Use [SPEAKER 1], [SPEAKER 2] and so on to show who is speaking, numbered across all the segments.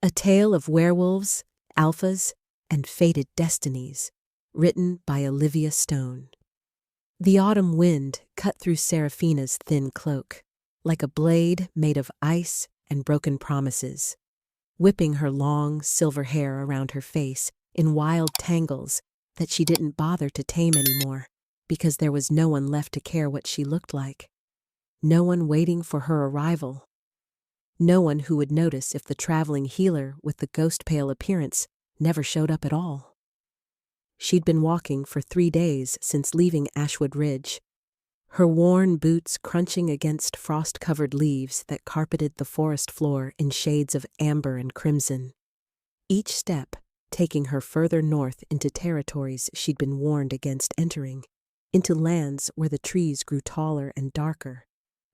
[SPEAKER 1] A tale of werewolves, alphas, and fated destinies, written by Olivia Stone. The autumn wind cut through Seraphina's thin cloak, like a blade made of ice and broken promises, whipping her long, silver hair around her face in wild tangles that she didn't bother to tame anymore, because there was no one left to care what she looked like. No one waiting for her arrival. No one who would notice if the traveling healer with the ghost-pale appearance never showed up at all. She'd been walking for 3 days since leaving Ashwood Ridge, her worn boots crunching against frost-covered leaves that carpeted the forest floor in shades of amber and crimson. Each step taking her further north into territories she'd been warned against entering, into lands where the trees grew taller and darker,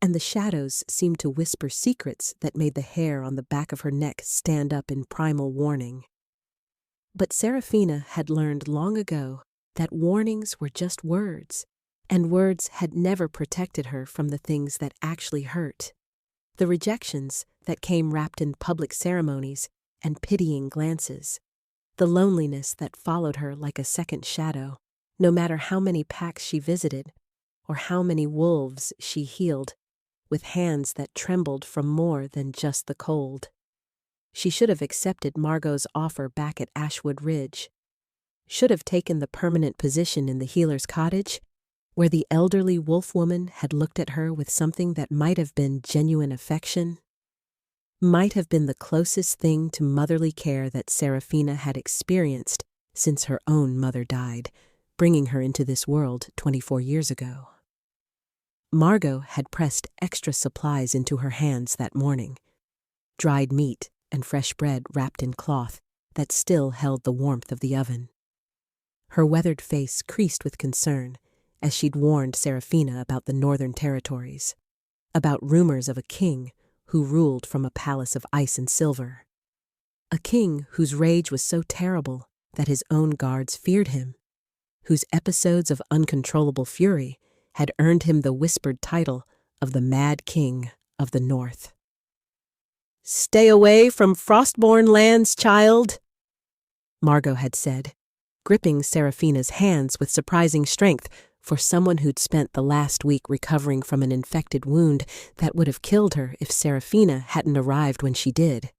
[SPEAKER 1] and the shadows seemed to whisper secrets that made the hair on the back of her neck stand up in primal warning. But Seraphina had learned long ago that warnings were just words, and words had never protected her from the things that actually hurt. The rejections that came wrapped in public ceremonies and pitying glances. The loneliness that followed her like a second shadow, no matter how many packs she visited or how many wolves she healed, with hands that trembled from more than just the cold. She should have accepted Margot's offer back at Ashwood Ridge. Should have taken the permanent position in the healer's cottage, where the elderly wolf woman had looked at her with something that might have been genuine affection. Might have been the closest thing to motherly care that Seraphina had experienced since her own mother died, bringing her into this world 24 years ago. Margot had pressed extra supplies into her hands that morning. Dried meat and fresh bread wrapped in cloth that still held the warmth of the oven. Her weathered face creased with concern as she'd warned Seraphina about the northern territories, about rumors of a king who ruled from a palace of ice and silver. A king whose rage was so terrible that his own guards feared him, whose episodes of uncontrollable fury had earned him the whispered title of the Mad King of the North. "Stay away from Frostborn lands, child," Margot had said, gripping Seraphina's hands with surprising strength for someone who'd spent the last week recovering from an infected wound that would have killed her if Seraphina hadn't arrived when she did.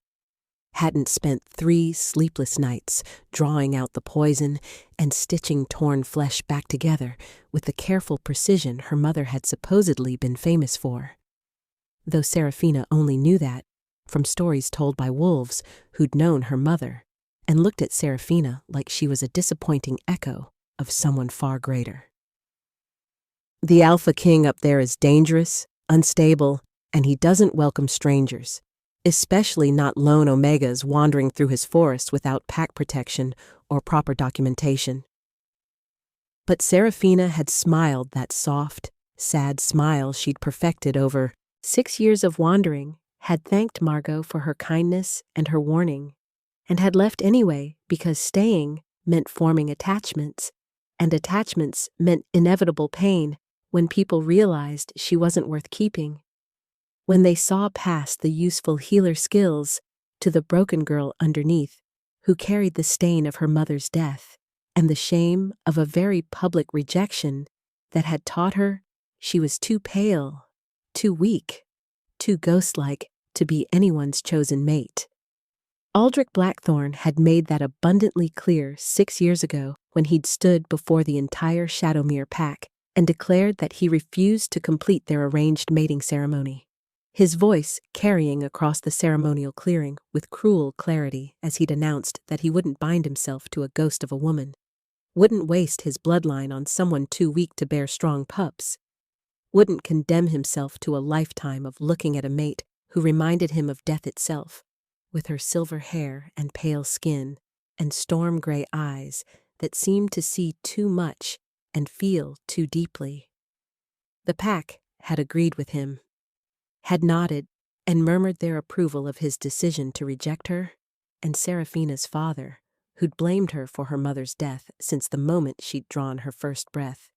[SPEAKER 1] Hadn't spent 3 sleepless nights drawing out the poison and stitching torn flesh back together with the careful precision her mother had supposedly been famous for. Though Seraphina only knew that from stories told by wolves who'd known her mother and looked at Seraphina like she was a disappointing echo of someone far greater. "The Alpha King up there is dangerous, unstable, and he doesn't welcome strangers, especially not lone Omegas wandering through his forest without pack protection or proper documentation." But Seraphina had smiled that soft, sad smile she'd perfected over 6 years of wandering, had thanked Margot for her kindness and her warning, and had left anyway because staying meant forming attachments, and attachments meant inevitable pain when people realized she wasn't worth keeping. When they saw past the useful healer skills to the broken girl underneath who carried the stain of her mother's death and the shame of a very public rejection that had taught her she was too pale, too weak, too ghost-like to be anyone's chosen mate. Aldrich Blackthorn had made that abundantly clear 6 years ago when he'd stood before the entire Shadowmere pack and declared that he refused to complete their arranged mating ceremony, his voice carrying across the ceremonial clearing with cruel clarity as he'd announced that he wouldn't bind himself to a ghost of a woman, wouldn't waste his bloodline on someone too weak to bear strong pups, wouldn't condemn himself to a lifetime of looking at a mate who reminded him of death itself, with her silver hair and pale skin and storm-gray eyes that seemed to see too much and feel too deeply. The pack had agreed with him, had nodded and murmured their approval of his decision to reject her, and Seraphina's father, who'd blamed her for her mother's death since the moment she'd drawn her first breath,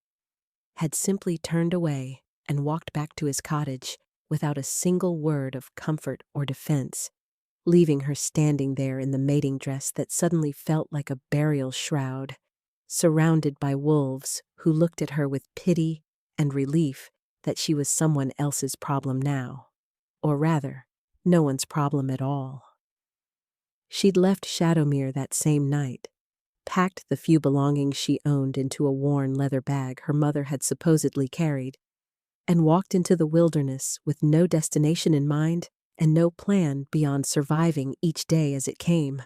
[SPEAKER 1] had simply turned away and walked back to his cottage without a single word of comfort or defense, leaving her standing there in the mating dress that suddenly felt like a burial shroud, surrounded by wolves who looked at her with pity and relief that she was someone else's problem now. Or rather, no one's problem at all. She'd left Shadowmere that same night, packed the few belongings she owned into a worn leather bag her mother had supposedly carried, and walked into the wilderness with no destination in mind and no plan beyond surviving each day as it came,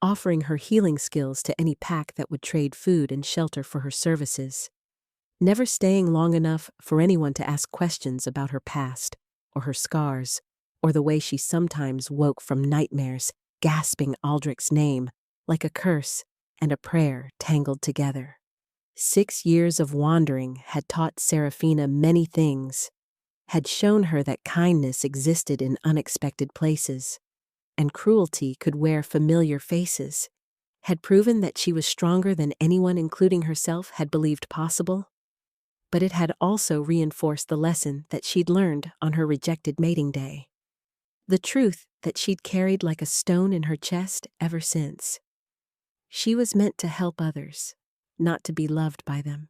[SPEAKER 1] offering her healing skills to any pack that would trade food and shelter for her services, never staying long enough for anyone to ask questions about her past or her scars or the way she sometimes woke from nightmares gasping Aldrich's name like a curse and a prayer tangled together. 6 years of wandering had taught Seraphina many things, had shown her that kindness existed in unexpected places, and cruelty could wear familiar faces, had proven that she was stronger than anyone, including herself, had believed possible. But it had also reinforced the lesson that she'd learned on her rejected mating day. The truth that she'd carried like a stone in her chest ever since. She was meant to help others, not to be loved by them.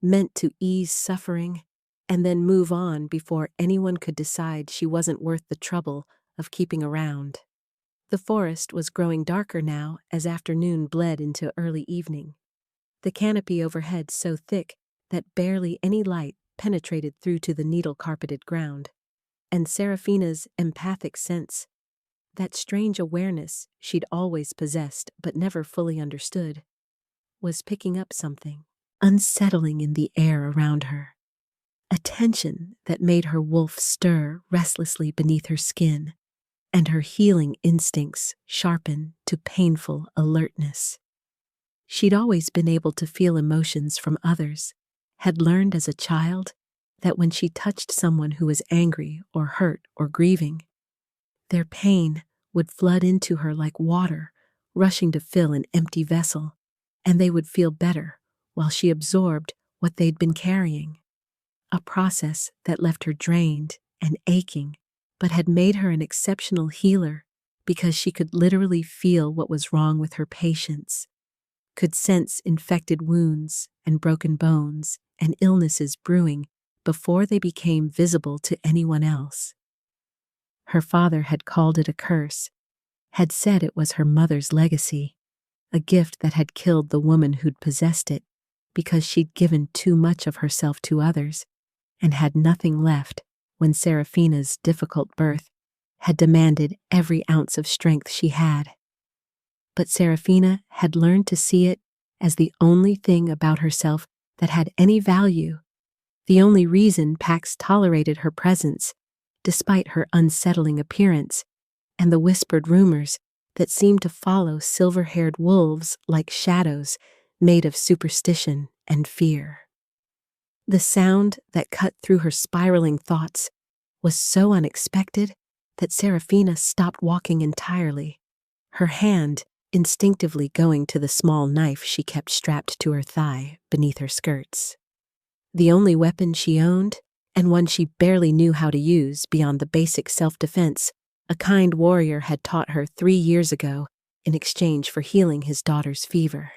[SPEAKER 1] Meant to ease suffering and then move on before anyone could decide she wasn't worth the trouble of keeping around. The forest was growing darker now as afternoon bled into early evening, the canopy overhead so thick that barely any light penetrated through to the needle-carpeted ground, and Seraphina's empathic sense, that strange awareness she'd always possessed but never fully understood, was picking up something unsettling in the air around her, a tension that made her wolf stir restlessly beneath her skin, and her healing instincts sharpen to painful alertness. She'd always been able to feel emotions from others, had learned as a child that when she touched someone who was angry or hurt or grieving, their pain would flood into her like water, rushing to fill an empty vessel, and they would feel better while she absorbed what they'd been carrying. A process that left her drained and aching, but had made her an exceptional healer because she could literally feel what was wrong with her patients, could sense infected wounds and broken bones and illnesses brewing before they became visible to anyone else. Her father had called it a curse, had said it was her mother's legacy, a gift that had killed the woman who'd possessed it because she'd given too much of herself to others and had nothing left when Seraphina's difficult birth had demanded every ounce of strength she had. But Seraphina had learned to see it as the only thing about herself that had any value, the only reason Pax tolerated her presence, despite her unsettling appearance and the whispered rumors that seemed to follow silver-haired wolves like shadows made of superstition and fear. The sound that cut through her spiraling thoughts was so unexpected that Seraphina stopped walking entirely, her hand instinctively going to the small knife she kept strapped to her thigh beneath her skirts. The only weapon she owned, and one she barely knew how to use beyond the basic self-defense a kind warrior had taught her 3 years ago in exchange for healing his daughter's fever.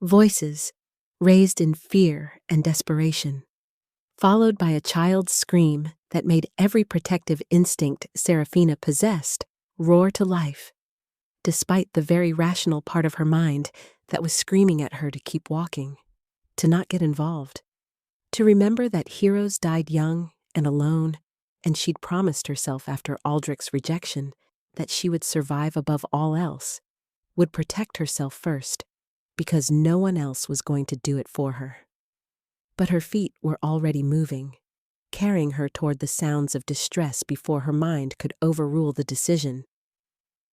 [SPEAKER 1] Voices, raised in fear and desperation, followed by a child's scream that made every protective instinct Seraphina possessed roar to life, despite the very rational part of her mind that was screaming at her to keep walking, to not get involved, to remember that heroes died young and alone, and she'd promised herself after Aldrich's rejection that she would survive above all else, would protect herself first, because no one else was going to do it for her. But her feet were already moving, carrying her toward the sounds of distress before her mind could overrule the decision,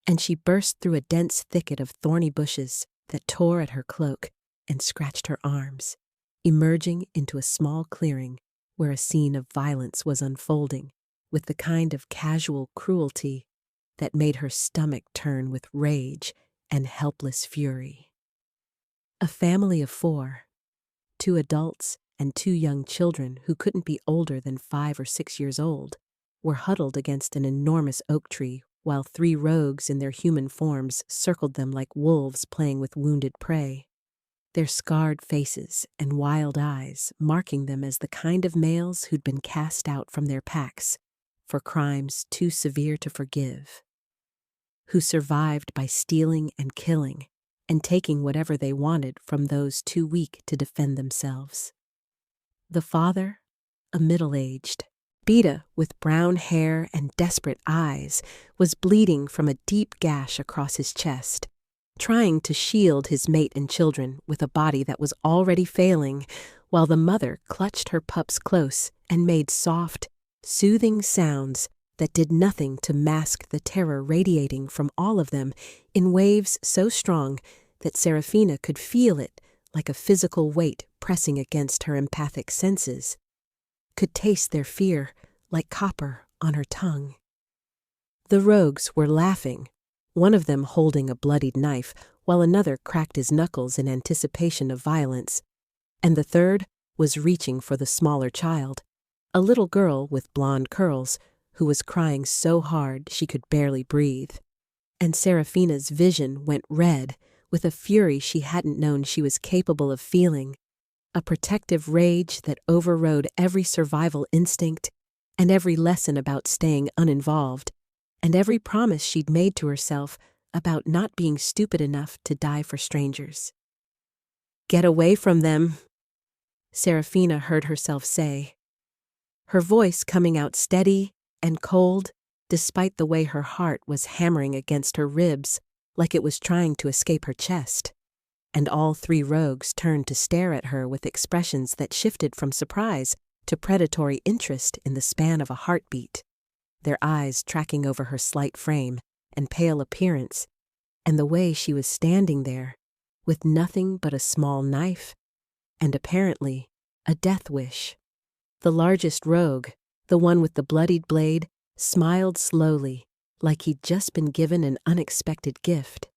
[SPEAKER 1] and she burst through a dense thicket of thorny bushes that tore at her cloak and scratched her arms, emerging into a small clearing where a scene of violence was unfolding with the kind of casual cruelty that made her stomach turn with rage and helpless fury. A family of 4, 2 adults and 2 young children who couldn't be older than 5 or 6 years old, were huddled against an enormous oak tree while 3 rogues in their human forms circled them like wolves playing with wounded prey, their scarred faces and wild eyes marking them as the kind of males who'd been cast out from their packs for crimes too severe to forgive, who survived by stealing and killing and taking whatever they wanted from those too weak to defend themselves. The father, a middle-aged, Beta with brown hair and desperate eyes, was bleeding from a deep gash across his chest, trying to shield his mate and children with a body that was already failing, while the mother clutched her pups close and made soft, soothing sounds that did nothing to mask the terror radiating from all of them in waves so strong that Seraphina could feel it like a physical weight pressing against her empathic senses, could taste their fear like copper on her tongue. The rogues were laughing, one of them holding a bloodied knife while another cracked his knuckles in anticipation of violence, and the third was reaching for the smaller child, a little girl with blonde curls who was crying so hard she could barely breathe. And Seraphina's vision went red with a fury she hadn't known she was capable of feeling, a protective rage that overrode every survival instinct and every lesson about staying uninvolved, and every promise she'd made to herself about not being stupid enough to die for strangers. "Get away from them," Seraphina heard herself say, her voice coming out steady and cold despite the way her heart was hammering against her ribs like it was trying to escape her chest. And all 3 rogues turned to stare at her with expressions that shifted from surprise to predatory interest in the span of a heartbeat, their eyes tracking over her slight frame and pale appearance, and the way she was standing there, with nothing but a small knife and apparently a death wish. The largest rogue, the one with the bloodied blade, smiled slowly, like he'd just been given an unexpected gift.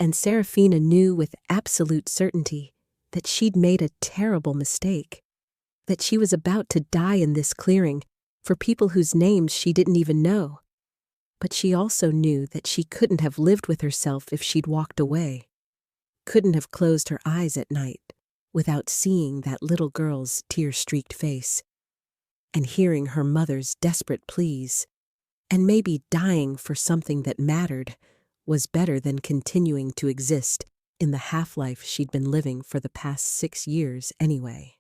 [SPEAKER 1] And Seraphina knew with absolute certainty that she'd made a terrible mistake, that she was about to die in this clearing for people whose names she didn't even know. But she also knew that she couldn't have lived with herself if she'd walked away, couldn't have closed her eyes at night without seeing that little girl's tear-streaked face and hearing her mother's desperate pleas, and maybe dying for something that mattered was better than continuing to exist in the half-life she'd been living for the past 6 years anyway.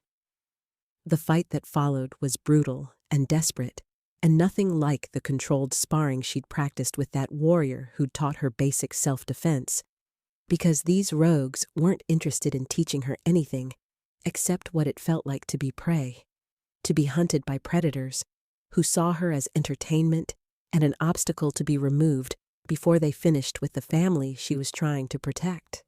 [SPEAKER 1] The fight that followed was brutal and desperate, and nothing like the controlled sparring she'd practiced with that warrior who'd taught her basic self-defense, because these rogues weren't interested in teaching her anything except what it felt like to be prey, to be hunted by predators who saw her as entertainment and an obstacle to be removed before they finished with the family she was trying to protect.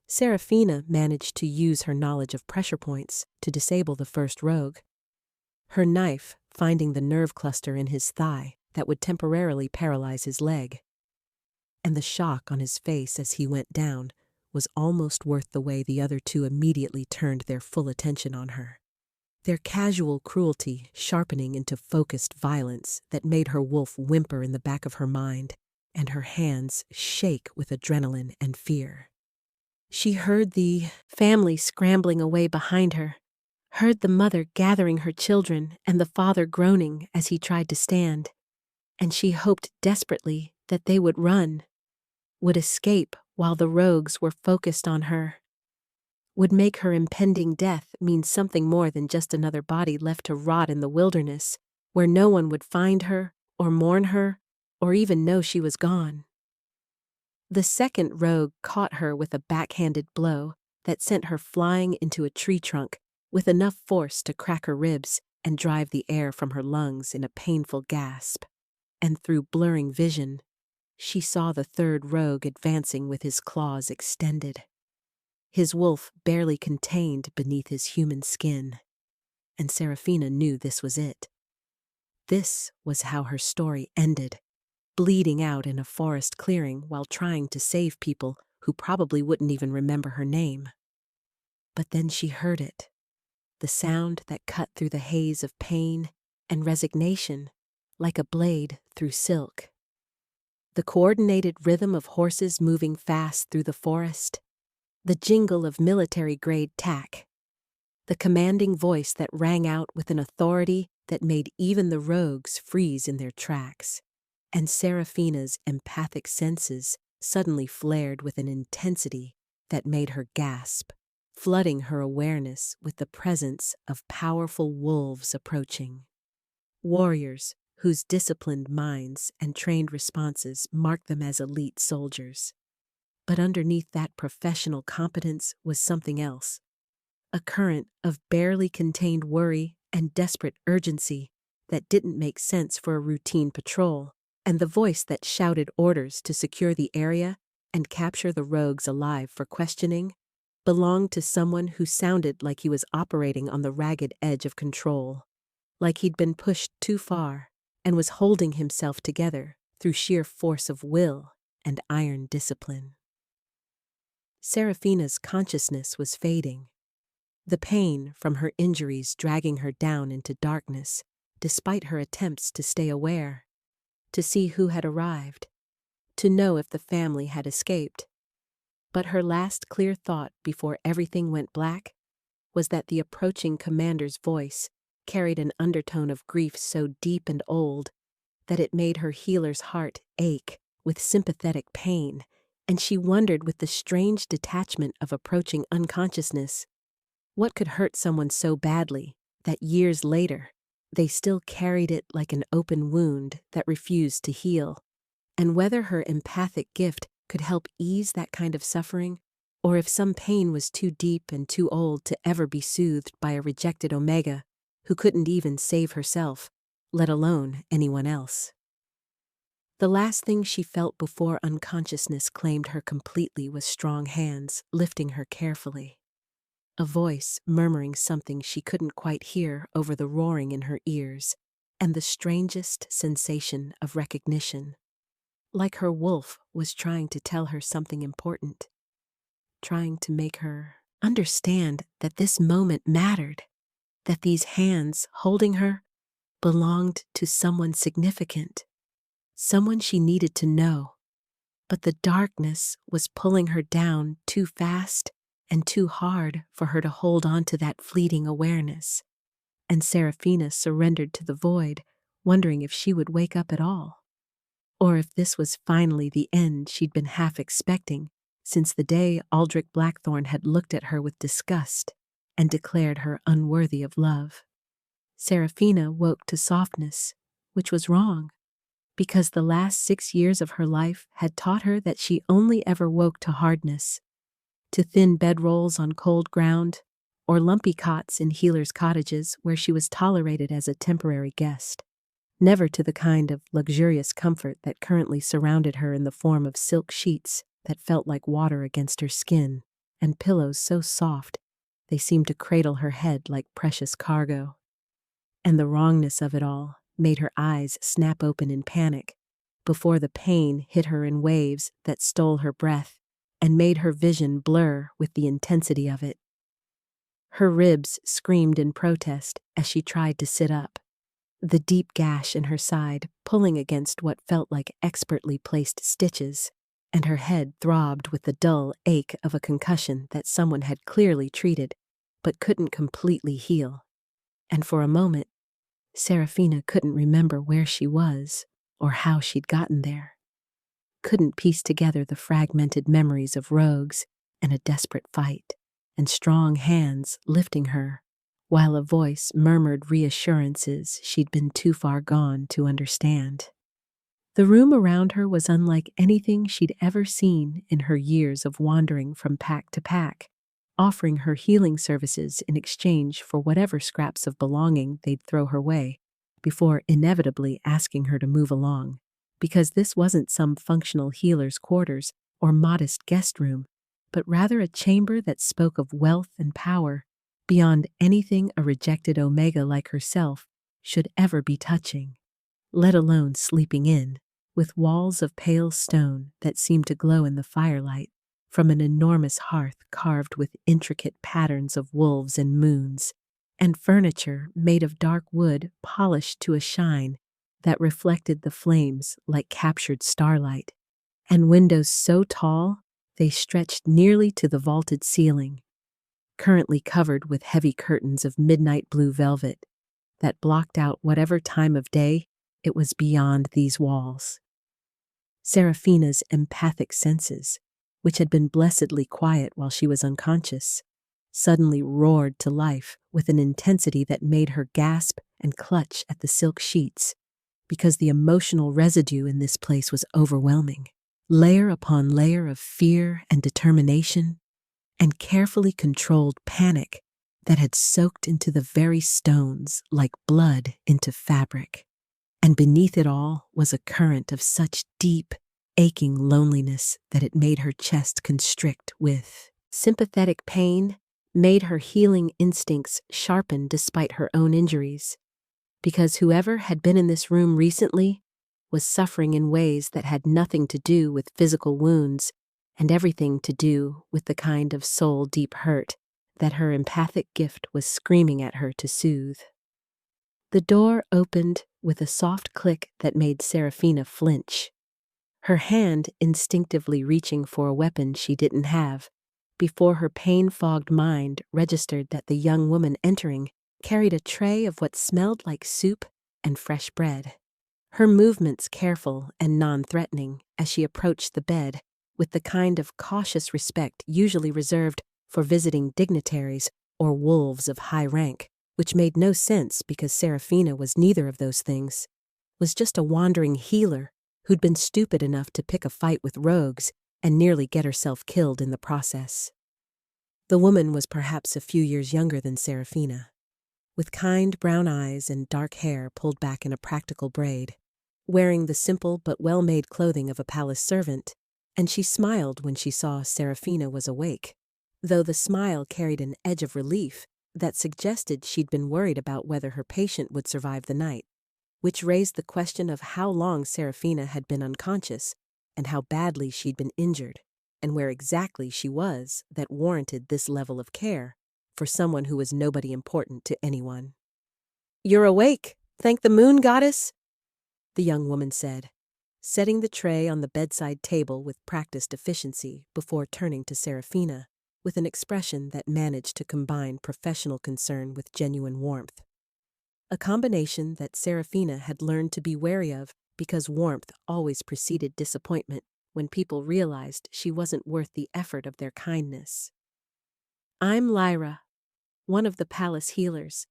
[SPEAKER 1] Seraphina managed to use her knowledge of pressure points to disable the first rogue, her knife finding the nerve cluster in his thigh that would temporarily paralyze his leg. And the shock on his face as he went down was almost worth the way the other 2 immediately turned their full attention on her, their casual cruelty sharpening into focused violence that made her wolf whimper in the back of her mind and her hands shake with adrenaline and fear. She heard the family scrambling away behind her, heard the mother gathering her children and the father groaning as he tried to stand, and she hoped desperately that they would run, would escape while the rogues were focused on her, would make her impending death mean something more than just another body left to rot in the wilderness, where no one would find her or mourn her or even know she was gone. The second rogue caught her with a backhanded blow that sent her flying into a tree trunk with enough force to crack her ribs and drive the air from her lungs in a painful gasp. And through blurring vision, she saw the third rogue advancing with his claws extended, his wolf barely contained beneath his human skin. And Seraphina knew this was it. This was how her story ended, bleeding out in a forest clearing while trying to save people who probably wouldn't even remember her name. But then she heard it, the sound that cut through the haze of pain and resignation like a blade through silk. The coordinated rhythm of horses moving fast through the forest, the jingle of military-grade tack, the commanding voice that rang out with an authority that made even the rogues freeze in their tracks. And Seraphina's empathic senses suddenly flared with an intensity that made her gasp, flooding her awareness with the presence of powerful wolves approaching. Warriors whose disciplined minds and trained responses marked them as elite soldiers. But underneath that professional competence was something else, a current of barely contained worry and desperate urgency that didn't make sense for a routine patrol, and the voice that shouted orders to secure the area and capture the rogues alive for questioning belonged to someone who sounded like he was operating on the ragged edge of control, like he'd been pushed too far and was holding himself together through sheer force of will and iron discipline. Seraphina's consciousness was fading, the pain from her injuries dragging her down into darkness, despite her attempts to stay aware, to see who had arrived, to know if the family had escaped. But her last clear thought before everything went black was that the approaching commander's voice carried an undertone of grief so deep and old that it made her healer's heart ache with sympathetic pain, and she wondered with the strange detachment of approaching unconsciousness, what could hurt someone so badly that years later they still carried it like an open wound that refused to heal, and whether her empathic gift could help ease that kind of suffering, or if some pain was too deep and too old to ever be soothed by a rejected Omega who couldn't even save herself, let alone anyone else. The last thing she felt before unconsciousness claimed her completely was strong hands lifting her carefully, a voice murmuring something she couldn't quite hear over the roaring in her ears, and the strangest sensation of recognition, like her wolf was trying to tell her something important, trying to make her understand that this moment mattered, that these hands holding her belonged to someone significant, someone she needed to know. But the darkness was pulling her down too fast and too hard for her to hold on to that fleeting awareness, and Seraphina surrendered to the void, wondering if she would wake up at all, or if this was finally the end she'd been half expecting since the day Aldrich Blackthorn had looked at her with disgust and declared her unworthy of love. Seraphina woke to softness, which was wrong, because the last 6 years of her life had taught her that she only ever woke to hardness, to thin bedrolls on cold ground, or lumpy cots in healers' cottages where she was tolerated as a temporary guest, never to the kind of luxurious comfort that currently surrounded her in the form of silk sheets that felt like water against her skin, and pillows so soft they seemed to cradle her head like precious cargo. And the wrongness of it all made her eyes snap open in panic before the pain hit her in waves that stole her breath and made her vision blur with the intensity of it. Her ribs screamed in protest as she tried to sit up, the deep gash in her side pulling against what felt like expertly placed stitches, and her head throbbed with the dull ache of a concussion that someone had clearly treated but couldn't completely heal. And for a moment, Seraphina couldn't remember where she was or how she'd gotten there, couldn't piece together the fragmented memories of rogues and a desperate fight, and strong hands lifting her, while a voice murmured reassurances she'd been too far gone to understand. The room around her was unlike anything she'd ever seen in her years of wandering from pack to pack, offering her healing services in exchange for whatever scraps of belonging they'd throw her way, before inevitably asking her to move along, because this wasn't some functional healer's quarters or modest guest room, but rather a chamber that spoke of wealth and power beyond anything a rejected Omega like herself should ever be touching, let alone sleeping in, with walls of pale stone that seemed to glow in the firelight from an enormous hearth carved with intricate patterns of wolves and moons, and furniture made of dark wood polished to a shine that reflected the flames like captured starlight, and windows so tall they stretched nearly to the vaulted ceiling, currently covered with heavy curtains of midnight blue velvet that blocked out whatever time of day it was beyond these walls. Serafina's empathic senses, which had been blessedly quiet while she was unconscious, suddenly roared to life with an intensity that made her gasp and clutch at the silk sheets, because the emotional residue in this place was overwhelming. Layer upon layer of fear and determination, and carefully controlled panic that had soaked into the very stones like blood into fabric. And beneath it all was a current of such deep, aching loneliness that it made her chest constrict with sympathetic pain, made her healing instincts sharpen despite her own injuries, because whoever had been in this room recently was suffering in ways that had nothing to do with physical wounds and everything to do with the kind of soul-deep hurt that her empathic gift was screaming at her to soothe. The door opened with a soft click that made Serafina flinch, her hand instinctively reaching for a weapon she didn't have, before her pain-fogged mind registered that the young woman entering carried a tray of what smelled like soup and fresh bread. Her movements careful and non-threatening as she approached the bed with the kind of cautious respect usually reserved for visiting dignitaries or wolves of high rank, which made no sense because Serafina was neither of those things, was just a wandering healer who'd been stupid enough to pick a fight with rogues and nearly get herself killed in the process. The woman was perhaps a few years younger than Serafina, with kind brown eyes and dark hair pulled back in a practical braid, wearing the simple but well-made clothing of a palace servant, and she smiled when she saw Serafina was awake, though the smile carried an edge of relief that suggested she'd been worried about whether her patient would survive the night, which raised the question of how long Serafina had been unconscious and how badly she'd been injured, and where exactly she was that warranted this level of care for someone who was nobody important to anyone. "You're awake, thank the moon goddess," the young woman said, setting the tray on the bedside table with practiced efficiency before turning to Serafina with an expression that managed to combine professional concern with genuine warmth. A combination that Serafina had learned to be wary of because warmth always preceded disappointment when people realized she wasn't worth the effort of their kindness. "I'm Lyra, one of the palace healers,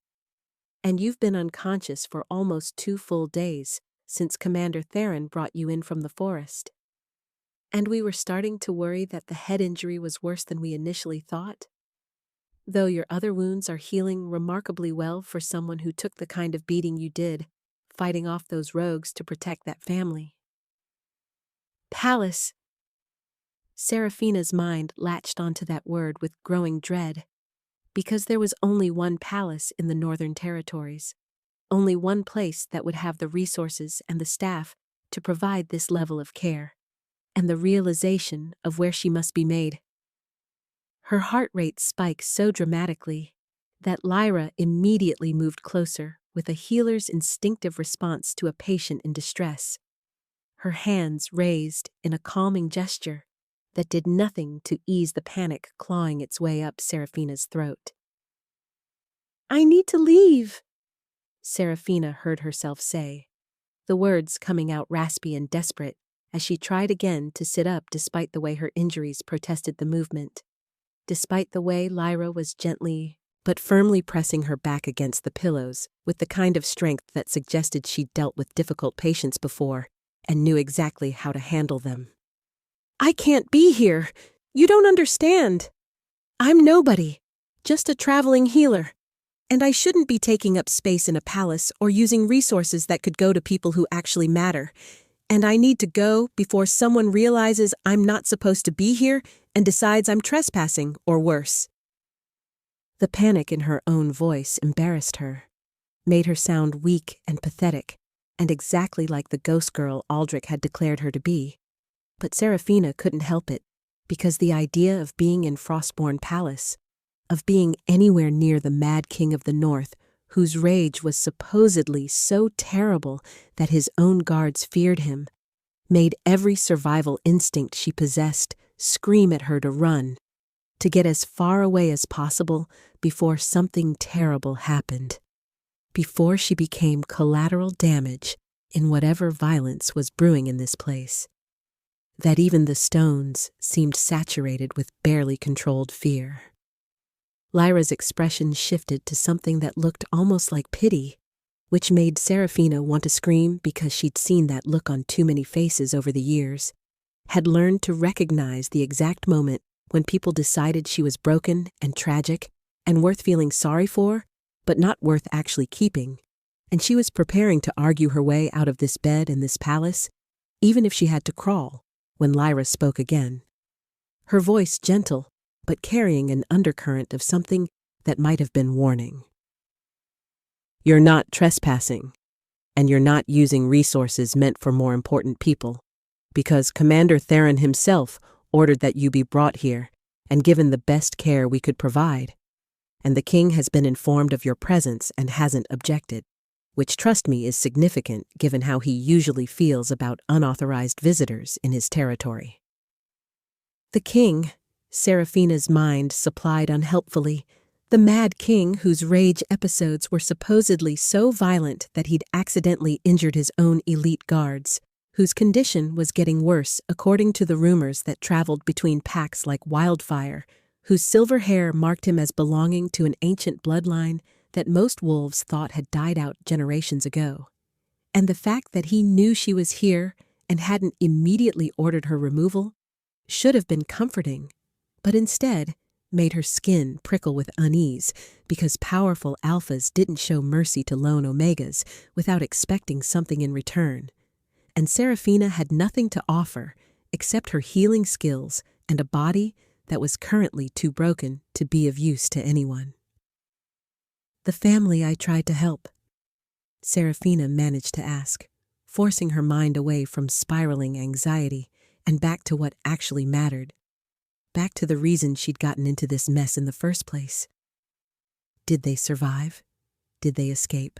[SPEAKER 1] and you've been unconscious for almost 2 full days since Commander Theron brought you in from the forest. And we were starting to worry that the head injury was worse than we initially thought, though your other wounds are healing remarkably well for someone who took the kind of beating you did, fighting off those rogues to protect that family." Palace. Serafina's mind latched onto that word with growing dread, because there was only one palace in the Northern Territories, only one place that would have the resources and the staff to provide this level of care, and the realization of where she must be made. Her heart rate spiked so dramatically that Lyra immediately moved closer with a healer's instinctive response to a patient in distress, her hands raised in a calming gesture that did nothing to ease the panic clawing its way up Serafina's throat. "I need to leave," Serafina heard herself say, the words coming out raspy and desperate as she tried again to sit up despite the way her injuries protested the movement, despite the way Lyra was gently but firmly pressing her back against the pillows with the kind of strength that suggested she'd dealt with difficult patients before and knew exactly how to handle them. "I can't be here. You don't understand. I'm nobody, just a traveling healer, and I shouldn't be taking up space in a palace or using resources that could go to people who actually matter. And I need to go before someone realizes I'm not supposed to be here and decides I'm trespassing or worse." The panic in her own voice embarrassed her, made her sound weak and pathetic, and exactly like the ghost girl Aldrich had declared her to be. But Serafina couldn't help it, because the idea of being in Frostborn Palace, of being anywhere near the Mad King of the North, whose rage was supposedly so terrible that his own guards feared him, made every survival instinct she possessed scream at her to run, to get as far away as possible before something terrible happened, before she became collateral damage in whatever violence was brewing in this place, that even the stones seemed saturated with barely controlled fear. Lyra's expression shifted to something that looked almost like pity, which made Seraphina want to scream because she'd seen that look on too many faces over the years, had learned to recognize the exact moment when people decided she was broken and tragic and worth feeling sorry for, but not worth actually keeping, and she was preparing to argue her way out of this bed in this palace, even if she had to crawl, when Lyra spoke again. Her voice gentle, but carrying an undercurrent of something that might have been warning. "You're not trespassing, and you're not using resources meant for more important people, because Commander Theron himself ordered that you be brought here and given the best care we could provide, and the king has been informed of your presence and hasn't objected, which, trust me, is significant given how he usually feels about unauthorized visitors in his territory." The king, Seraphina's mind supplied unhelpfully, the Mad King whose rage episodes were supposedly so violent that he'd accidentally injured his own elite guards, whose condition was getting worse according to the rumors that traveled between packs like wildfire, whose silver hair marked him as belonging to an ancient bloodline that most wolves thought had died out generations ago. And the fact that he knew she was here and hadn't immediately ordered her removal should have been comforting, but instead made her skin prickle with unease because powerful alphas didn't show mercy to lone omegas without expecting something in return. And Seraphina had nothing to offer except her healing skills and a body that was currently too broken to be of use to anyone. "The family I tried to help," Seraphina managed to ask, forcing her mind away from spiraling anxiety and back to what actually mattered. Back to the reason she'd gotten into this mess in the first place. "Did they survive? Did they escape?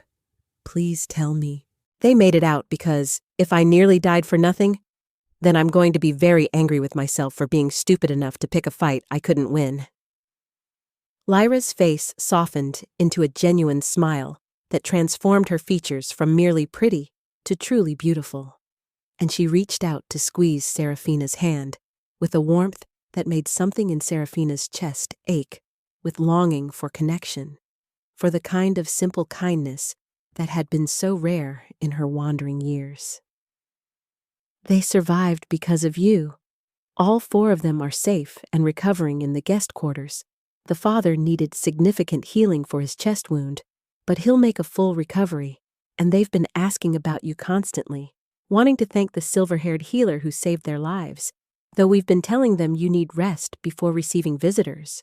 [SPEAKER 1] Please tell me." "They made it out because if I nearly died for nothing, then I'm going to be very angry with myself for being stupid enough to pick a fight I couldn't win." Lyra's face softened into a genuine smile that transformed her features from merely pretty to truly beautiful, and she reached out to squeeze Seraphina's hand with a warmth that made something in Seraphina's chest ache with longing for connection, for the kind of simple kindness that had been so rare in her wandering years. "They survived because of you. All 4 of them are safe and recovering in the guest quarters. The father needed significant healing for his chest wound, but he'll make a full recovery, and they've been asking about you constantly, wanting to thank the silver-haired healer who saved their lives, though we've been telling them you need rest before receiving visitors."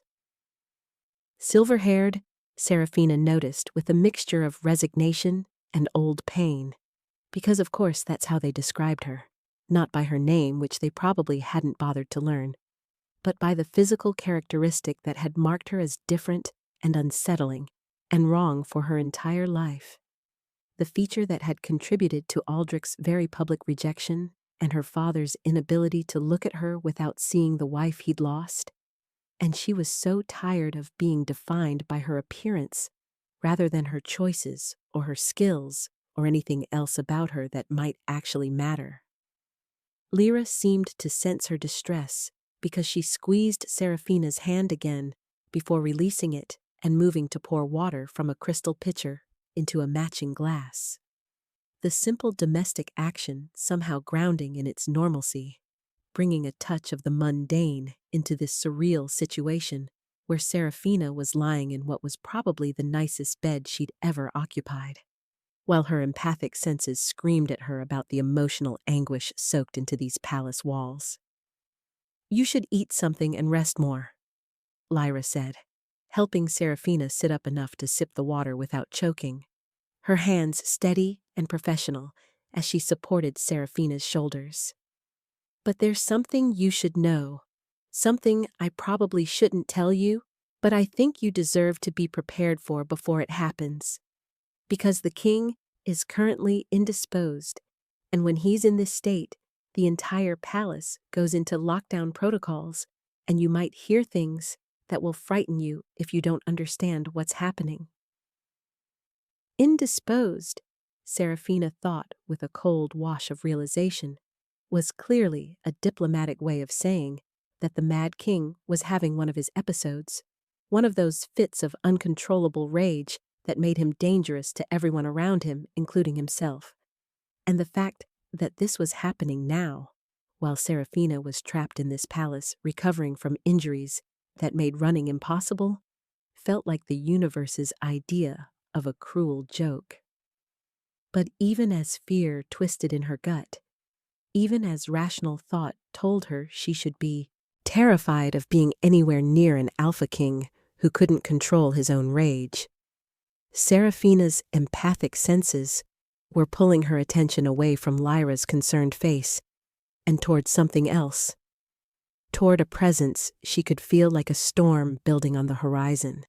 [SPEAKER 1] Silver-haired, Seraphina noticed with a mixture of resignation and old pain, because of course that's how they described her, not by her name, which they probably hadn't bothered to learn, but by the physical characteristic that had marked her as different and unsettling and wrong for her entire life. The feature that had contributed to Aldrich's very public rejection and her father's inability to look at her without seeing the wife he'd lost. And she was so tired of being defined by her appearance rather than her choices or her skills or anything else about her that might actually matter. Lyra seemed to sense her distress because she squeezed Seraphina's hand again before releasing it and moving to pour water from a crystal pitcher into a matching glass. The simple domestic action somehow grounding in its normalcy, bringing a touch of the mundane into this surreal situation where Seraphina was lying in what was probably the nicest bed she'd ever occupied, while her empathic senses screamed at her about the emotional anguish soaked into these palace walls. "You should eat something and rest more," Lyra said, helping Seraphina sit up enough to sip the water without choking, her hands steady and professional as she supported Seraphina's shoulders. "But there's something you should know, something I probably shouldn't tell you, but I think you deserve to be prepared for before it happens. Because the king is currently indisposed, and when he's in this state, the entire palace goes into lockdown protocols, and you might hear things that will frighten you if you don't understand what's happening. Indisposed, Serafina thought with a cold wash of realization, was clearly a diplomatic way of saying that the Mad King was having one of his episodes, one of those fits of uncontrollable rage that made him dangerous to everyone around him, including himself. And the fact that this was happening now, while Serafina was trapped in this palace recovering from injuries that made running impossible, felt like the universe's idea of a cruel joke. But even as fear twisted in her gut, even as rational thought told her she should be terrified of being anywhere near an Alpha King who couldn't control his own rage, Serafina's empathic senses were pulling her attention away from Lyra's concerned face and toward something else, toward a presence she could feel like a storm building on the horizon,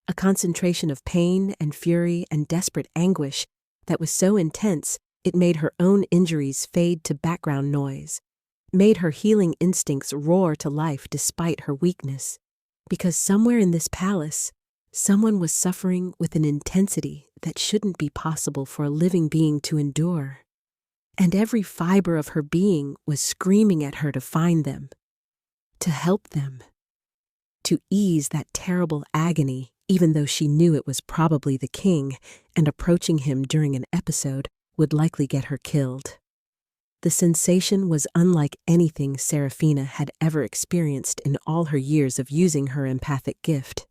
[SPEAKER 1] a concentration of pain and fury and desperate anguish that was so intense it made her own injuries fade to background noise, made her healing instincts roar to life despite her weakness. Because somewhere in this palace, someone was suffering with an intensity that shouldn't be possible for a living being to endure. And every fiber of her being was screaming at her to find them, to help them, to ease that terrible agony, even though she knew it was probably the king, and approaching him during an episode would likely get her killed. The sensation was unlike anything Serafina had ever experienced in all her years of using her empathic gift.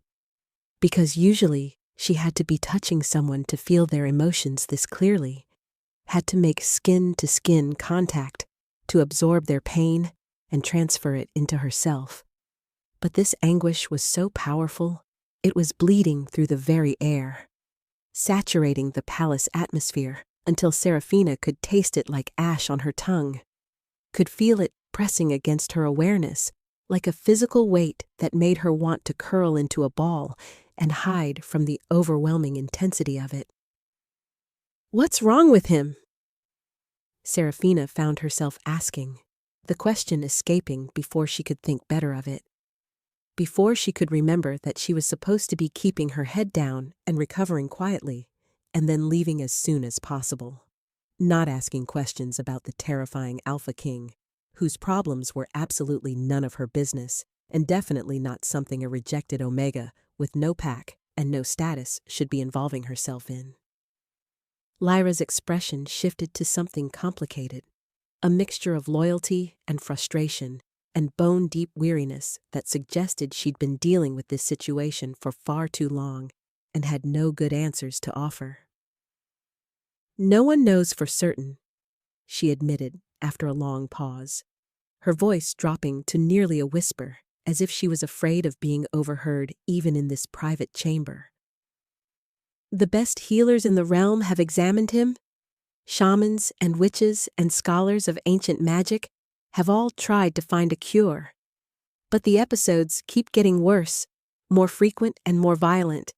[SPEAKER 1] Because usually she had to be touching someone to feel their emotions this clearly, had to make skin-to-skin contact to absorb their pain and transfer it into herself. But this anguish was so powerful, it was bleeding through the very air, saturating the palace atmosphere until Serafina could taste it like ash on her tongue, could feel it pressing against her awareness like a physical weight that made her want to curl into a ball and hide from the overwhelming intensity of it. "What's wrong with him?" Serafina found herself asking, the question escaping before she could think better of it. Before she could remember that she was supposed to be keeping her head down and recovering quietly, and then leaving as soon as possible. Not asking questions about the terrifying Alpha King, whose problems were absolutely none of her business, and definitely not something a rejected Omega with no pack and no status should be involving herself in. Lyra's expression shifted to something complicated, a mixture of loyalty and frustration and bone-deep weariness that suggested she'd been dealing with this situation for far too long and had no good answers to offer. "No one knows for certain," she admitted after a long pause, her voice dropping to nearly a whisper, as if she was afraid of being overheard even in this private chamber. "The best healers in the realm have examined him. Shamans and witches and scholars of ancient magic have all tried to find a cure. But the episodes keep getting worse, more frequent and more violent,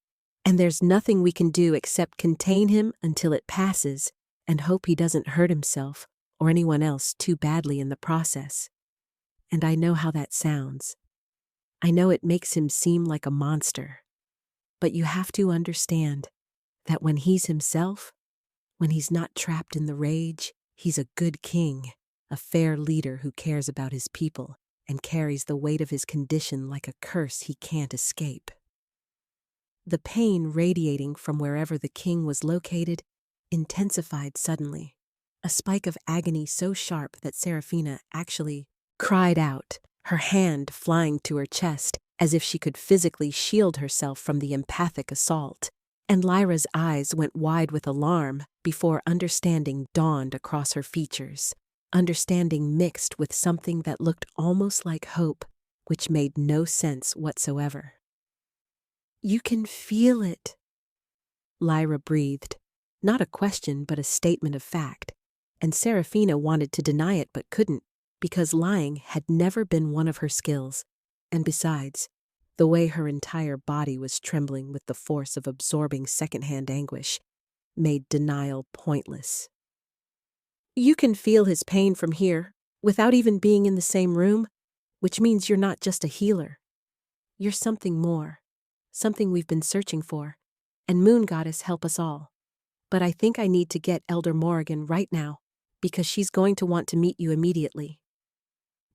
[SPEAKER 1] and there's nothing we can do except contain him until it passes and hope he doesn't hurt himself or anyone else too badly in the process. And I know how that sounds. I know it makes him seem like a monster. But you have to understand that when he's himself, when he's not trapped in the rage, he's a good king, a fair leader who cares about his people and carries the weight of his condition like a curse he can't escape." The pain radiating from wherever the king was located intensified suddenly, a spike of agony so sharp that Serafina actually cried out, her hand flying to her chest as if she could physically shield herself from the empathic assault. And Lyra's eyes went wide with alarm before understanding dawned across her features, understanding mixed with something that looked almost like hope, which made no sense whatsoever. "You can feel it," Lyra breathed, not a question but a statement of fact, and Serafina wanted to deny it but couldn't, because lying had never been one of her skills, and besides, the way her entire body was trembling with the force of absorbing secondhand anguish, made denial pointless. You can feel his pain from here, without even being in the same room, which means you're not just a healer. You're something more, something we've been searching for, and Moon Goddess help us all. But I think I need to get Elder Morrigan right now, because she's going to want to meet you immediately.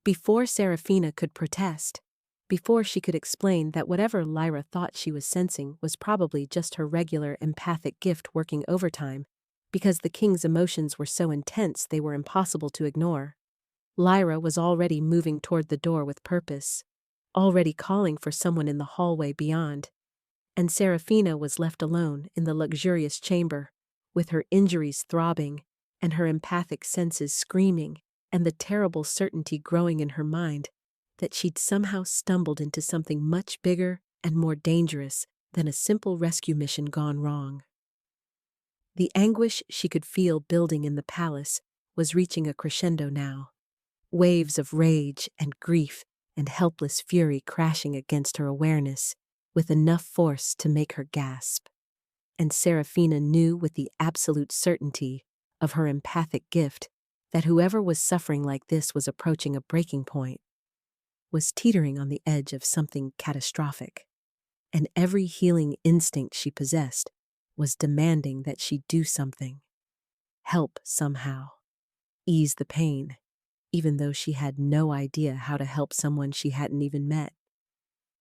[SPEAKER 1] Before Seraphina could protest, before she could explain that whatever Lyra thought she was sensing was probably just her regular empathic gift working overtime, because the king's emotions were so intense they were impossible to ignore, Lyra was already moving toward the door with purpose, already calling for someone in the hallway beyond, and Seraphina was left alone in the luxurious chamber, with her injuries throbbing and her empathic senses screaming, and the terrible certainty growing in her mind that she'd somehow stumbled into something much bigger and more dangerous than a simple rescue mission gone wrong. The anguish she could feel building in the palace was reaching a crescendo now, waves of rage and grief and helpless fury crashing against her awareness with enough force to make her gasp. And Seraphina knew with the absolute certainty of her empathic gift that whoever was suffering like this was approaching a breaking point, was teetering on the edge of something catastrophic, and every healing instinct she possessed was demanding that she do something, help somehow, ease the pain, even though she had no idea how to help someone she hadn't even met.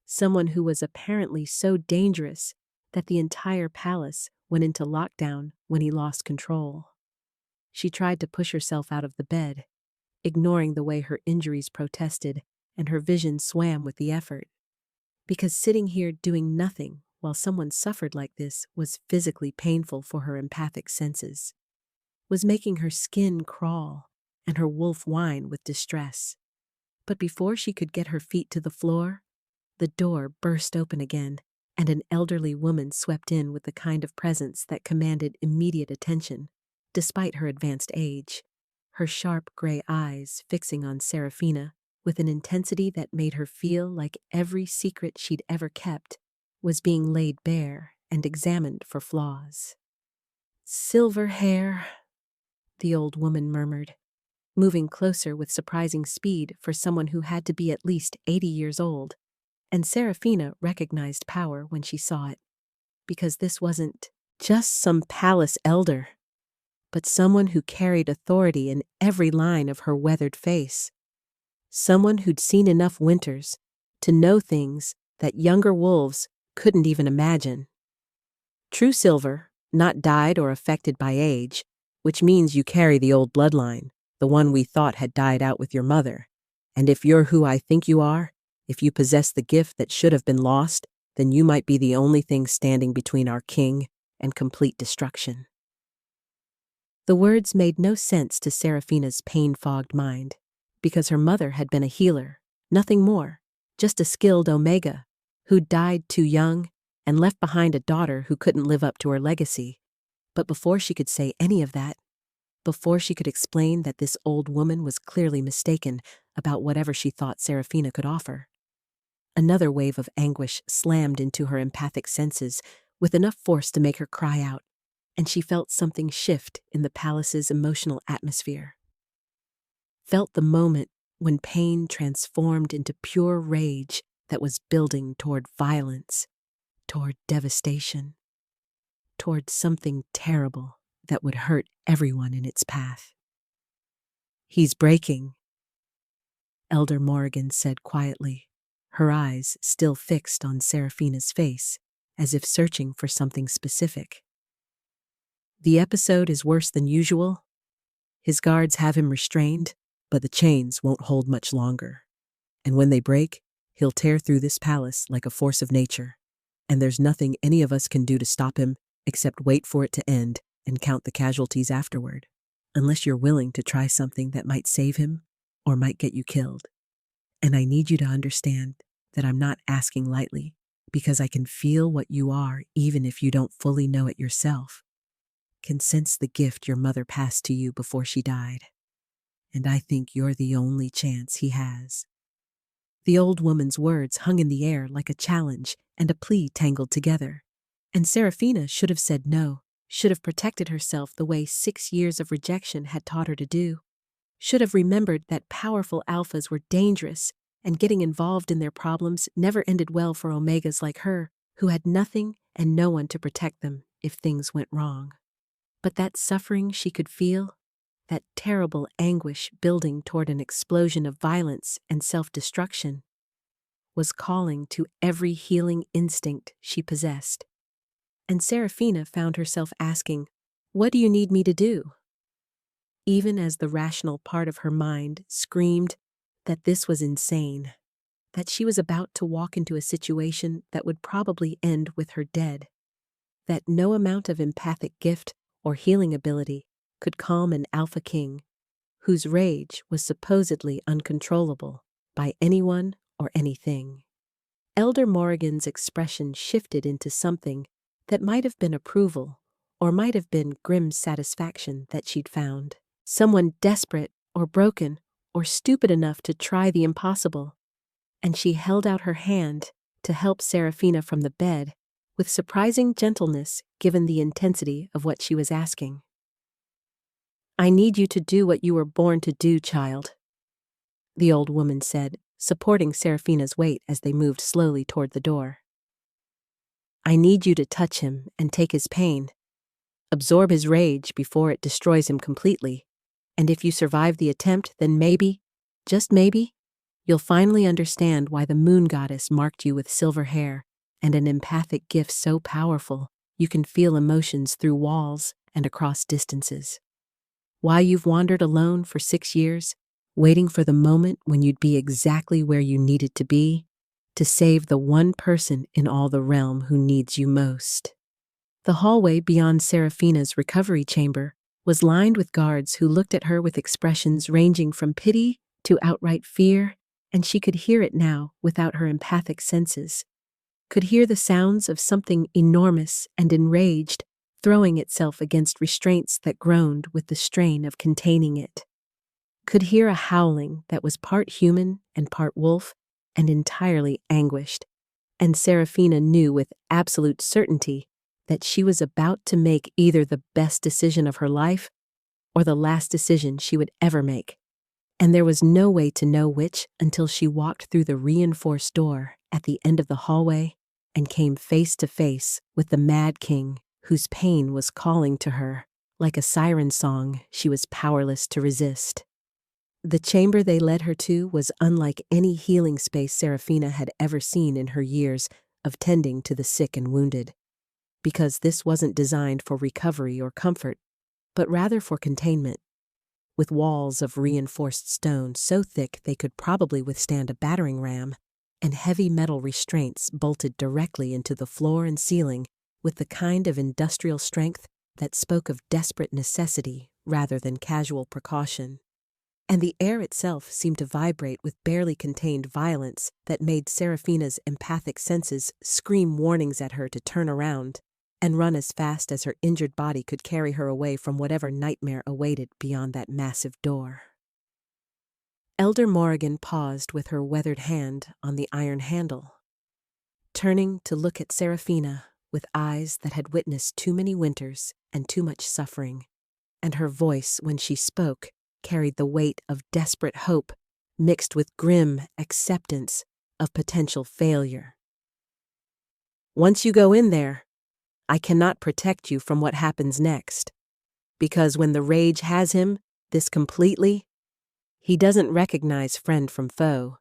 [SPEAKER 1] Someone who was apparently so dangerous that the entire palace went into lockdown when he lost control. She tried to push herself out of the bed, ignoring the way her injuries protested and her vision swam with the effort. Because sitting here doing nothing while someone suffered like this was physically painful for her empathic senses, was making her skin crawl and her wolf whine with distress. But before she could get her feet to the floor, the door burst open again, and an elderly woman swept in with the kind of presence that commanded immediate attention, despite her advanced age, her sharp gray eyes fixing on Seraphina with an intensity that made her feel like every secret she'd ever kept was being laid bare and examined for flaws. "Silver hair," the old woman murmured, moving closer with surprising speed for someone who had to be at least 80 years old, and Seraphina recognized power when she saw it, because this wasn't just some palace elder, but someone who carried authority in every line of her weathered face, someone who'd seen enough winters to know things that younger wolves couldn't even imagine. True silver, not dyed or affected by age, which means you carry the old bloodline, the one we thought had died out with your mother. And if you're who I think you are, if you possess the gift that should have been lost, then you might be the only thing standing between our king and complete destruction. The words made no sense to Seraphina's pain-fogged mind, because her mother had been a healer, nothing more, just a skilled Omega, who died too young and left behind a daughter who couldn't live up to her legacy. But before she could say any of that, before she could explain that this old woman was clearly mistaken about whatever she thought Seraphina could offer, another wave of anguish slammed into her empathic senses with enough force to make her cry out, and she felt something shift in the palace's emotional atmosphere. Felt the moment when pain transformed into pure rage that was building toward violence, toward devastation, toward something terrible that would hurt everyone in its path. "He's breaking," Elder Morrigan said quietly, her eyes still fixed on Seraphina's face, as if searching for something specific. "The episode is worse than usual. His guards have him restrained, but the chains won't hold much longer. And when they break, he'll tear through this palace like a force of nature. And there's nothing any of us can do to stop him except wait for it to end and count the casualties afterward, unless you're willing to try something that might save him or might get you killed. And I need you to understand that I'm not asking lightly, because I can feel what you are even if you don't fully know it yourself. Can sense the gift your mother passed to you before she died. And I think you're the only chance he has." The old woman's words hung in the air like a challenge and a plea tangled together. And Seraphina should have said no. should have protected herself the way 6 years of rejection had taught her to do, should have remembered that powerful alphas were dangerous and getting involved in their problems never ended well for omegas like her, who had nothing and no one to protect them if things went wrong. But that suffering she could feel, that terrible anguish building toward an explosion of violence and self-destruction, was calling to every healing instinct she possessed. And Seraphina found herself asking, "What do you need me to do?" Even as the rational part of her mind screamed that this was insane, that she was about to walk into a situation that would probably end with her dead, that no amount of empathic gift or healing ability could calm an alpha king whose rage was supposedly uncontrollable by anyone or anything. Elder Morrigan's expression shifted into something that might have been approval or might have been grim satisfaction that she'd found. Someone desperate or broken or stupid enough to try the impossible. And she held out her hand to help Seraphina from the bed with surprising gentleness given the intensity of what she was asking. "I need you to do what you were born to do, child," the old woman said, supporting Seraphina's weight as they moved slowly toward the door. "I need you to touch him and take his pain, absorb his rage before it destroys him completely, and if you survive the attempt, then maybe, just maybe, you'll finally understand why the moon goddess marked you with silver hair and an empathic gift so powerful you can feel emotions through walls and across distances. Why you've wandered alone for 6 years, waiting for the moment when you'd be exactly where you needed to be, to save the one person in all the realm who needs you most." The hallway beyond Seraphina's recovery chamber was lined with guards who looked at her with expressions ranging from pity to outright fear, and she could hear it now without her empathic senses. Could hear the sounds of something enormous and enraged throwing itself against restraints that groaned with the strain of containing it. Could hear a howling that was part human and part wolf and entirely anguished, and Seraphina knew with absolute certainty that she was about to make either the best decision of her life or the last decision she would ever make. And there was no way to know which until she walked through the reinforced door at the end of the hallway and came face to face with the Mad King, whose pain was calling to her like a siren song she was powerless to resist. The chamber they led her to was unlike any healing space Seraphina had ever seen in her years of tending to the sick and wounded, because this wasn't designed for recovery or comfort, but rather for containment, with walls of reinforced stone so thick they could probably withstand a battering ram, and heavy metal restraints bolted directly into the floor and ceiling with the kind of industrial strength that spoke of desperate necessity rather than casual precaution. And the air itself seemed to vibrate with barely contained violence that made Seraphina's empathic senses scream warnings at her to turn around and run as fast as her injured body could carry her away from whatever nightmare awaited beyond that massive door. Elder Morrigan paused with her weathered hand on the iron handle, turning to look at Seraphina with eyes that had witnessed too many winters and too much suffering, and her voice, when she spoke, carried the weight of desperate hope mixed with grim acceptance of potential failure. "Once you go in there, I cannot protect you from what happens next, because when the rage has him this completely, he doesn't recognize friend from foe,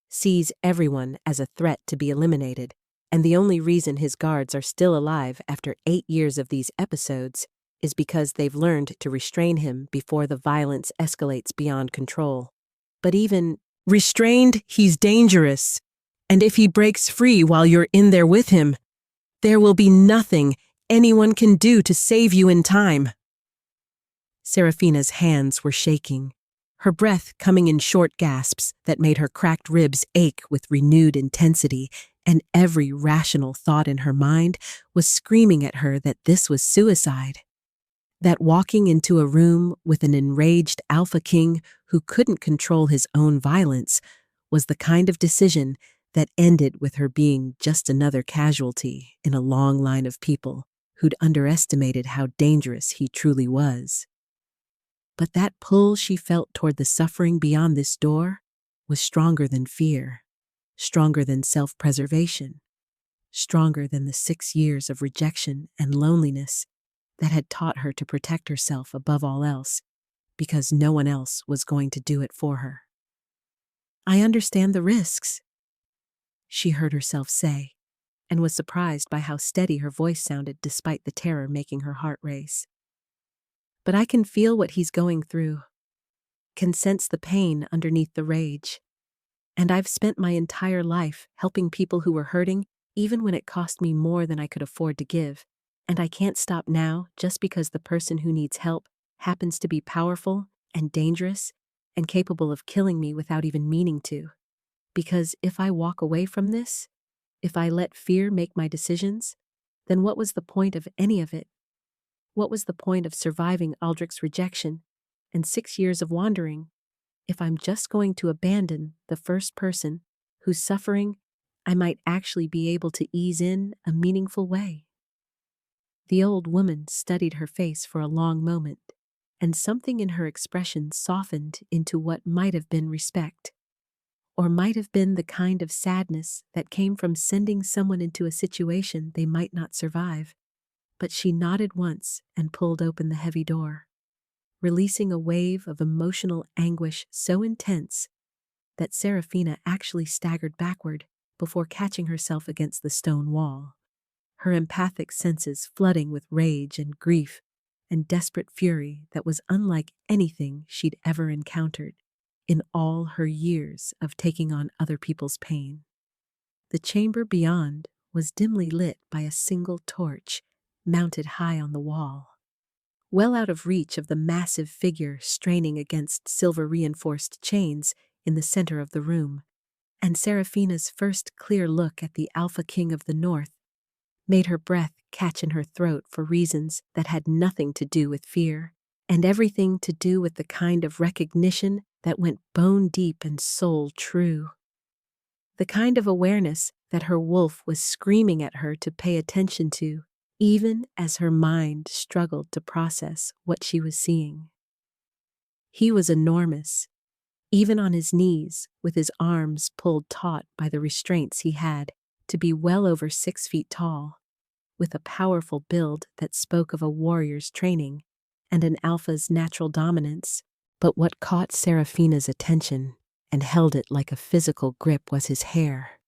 [SPEAKER 1] sees everyone as a threat to be eliminated, and the only reason his guards are still alive after 8 years of these episodes is because they've learned to restrain him before the violence escalates beyond control. But even restrained, he's dangerous, and if he breaks free while you're in there with him, there will be nothing anyone can do to save you in time." Seraphina's hands were shaking, her breath coming in short gasps that made her cracked ribs ache with renewed intensity, and every rational thought in her mind was screaming at her that this was suicide. That walking into a room with an enraged alpha king who couldn't control his own violence was the kind of decision that ended with her being just another casualty in a long line of people who'd underestimated how dangerous he truly was. But that pull she felt toward the suffering beyond this door was stronger than fear, stronger than self-preservation, stronger than the 6 years of rejection and loneliness that had taught her to protect herself above all else, because no one else was going to do it for her. "I understand the risks," she heard herself say, and was surprised by how steady her voice sounded despite the terror making her heart race. "But I can feel what he's going through, can sense the pain underneath the rage. And I've spent my entire life helping people who were hurting, even when it cost me more than I could afford to give. And I can't stop now just because the person who needs help happens to be powerful and dangerous and capable of killing me without even meaning to. Because if I walk away from this, if I let fear make my decisions, then what was the point of any of it? What was the point of surviving Aldrich's rejection and 6 years of wandering if I'm just going to abandon the first person whose suffering I might actually be able to ease in a meaningful way?" The old woman studied her face for a long moment, and something in her expression softened into what might have been respect, or might have been the kind of sadness that came from sending someone into a situation they might not survive. But she nodded once and pulled open the heavy door, releasing a wave of emotional anguish so intense that Serafina actually staggered backward before catching herself against the stone wall, her empathic senses flooding with rage and grief and desperate fury that was unlike anything she'd ever encountered in all her years of taking on other people's pain. The chamber beyond was dimly lit by a single torch mounted high on the wall, well out of reach of the massive figure straining against silver-reinforced chains in the center of the room, and Serafina's first clear look at the Alpha King of the North made her breath catch in her throat for reasons that had nothing to do with fear, and everything to do with the kind of recognition that went bone deep and soul true. The kind of awareness that her wolf was screaming at her to pay attention to, even as her mind struggled to process what she was seeing. He was enormous, even on his knees, with his arms pulled taut by the restraints he had to be well over 6 feet tall, with a powerful build that spoke of a warrior's training and an alpha's natural dominance. But what caught Serafina's attention and held it like a physical grip was his hair,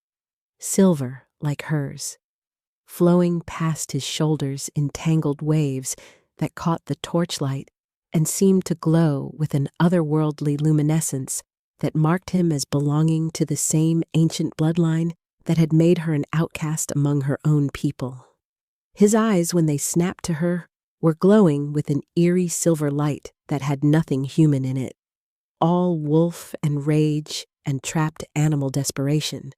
[SPEAKER 1] silver like hers, flowing past his shoulders in tangled waves that caught the torchlight and seemed to glow with an otherworldly luminescence that marked him as belonging to the same ancient bloodline that had made her an outcast among her own people. His eyes, when they snapped to her, were glowing with an eerie silver light that had nothing human in it, all wolf and rage and trapped animal desperation,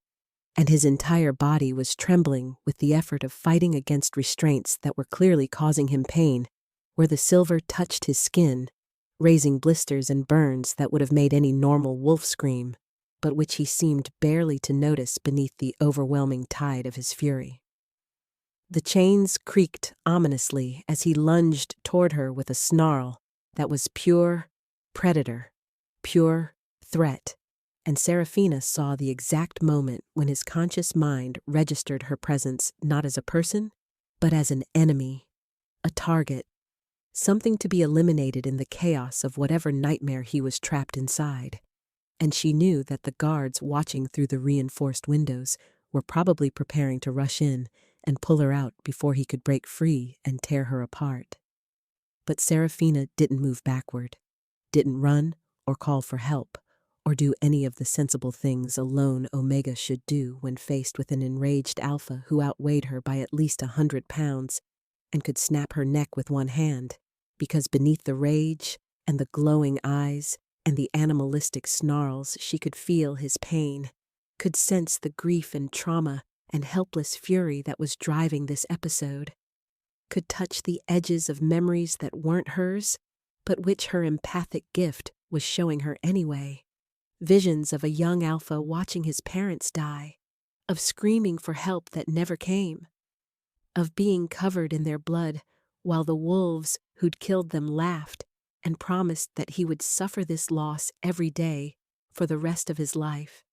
[SPEAKER 1] and his entire body was trembling with the effort of fighting against restraints that were clearly causing him pain, where the silver touched his skin, raising blisters and burns that would have made any normal wolf scream, but which he seemed barely to notice beneath the overwhelming tide of his fury. The chains creaked ominously as he lunged toward her with a snarl that was pure predator, pure threat, and Serafina saw the exact moment when his conscious mind registered her presence not as a person, but as an enemy, a target, something to be eliminated in the chaos of whatever nightmare he was trapped inside. And she knew that the guards watching through the reinforced windows were probably preparing to rush in and pull her out before he could break free and tear her apart. But Serafina didn't move backward, didn't run or call for help, or do any of the sensible things a lone Omega should do when faced with an enraged Alpha who outweighed her by at least 100 pounds and could snap her neck with one hand, because beneath the rage and the glowing eyes and the animalistic snarls she could feel his pain, could sense the grief and trauma and helpless fury that was driving this episode, could touch the edges of memories that weren't hers, but which her empathic gift was showing her anyway. Visions of a young Alpha watching his parents die, of screaming for help that never came, of being covered in their blood, while the wolves who'd killed them laughed and promised that he would suffer this loss every day for the rest of his life.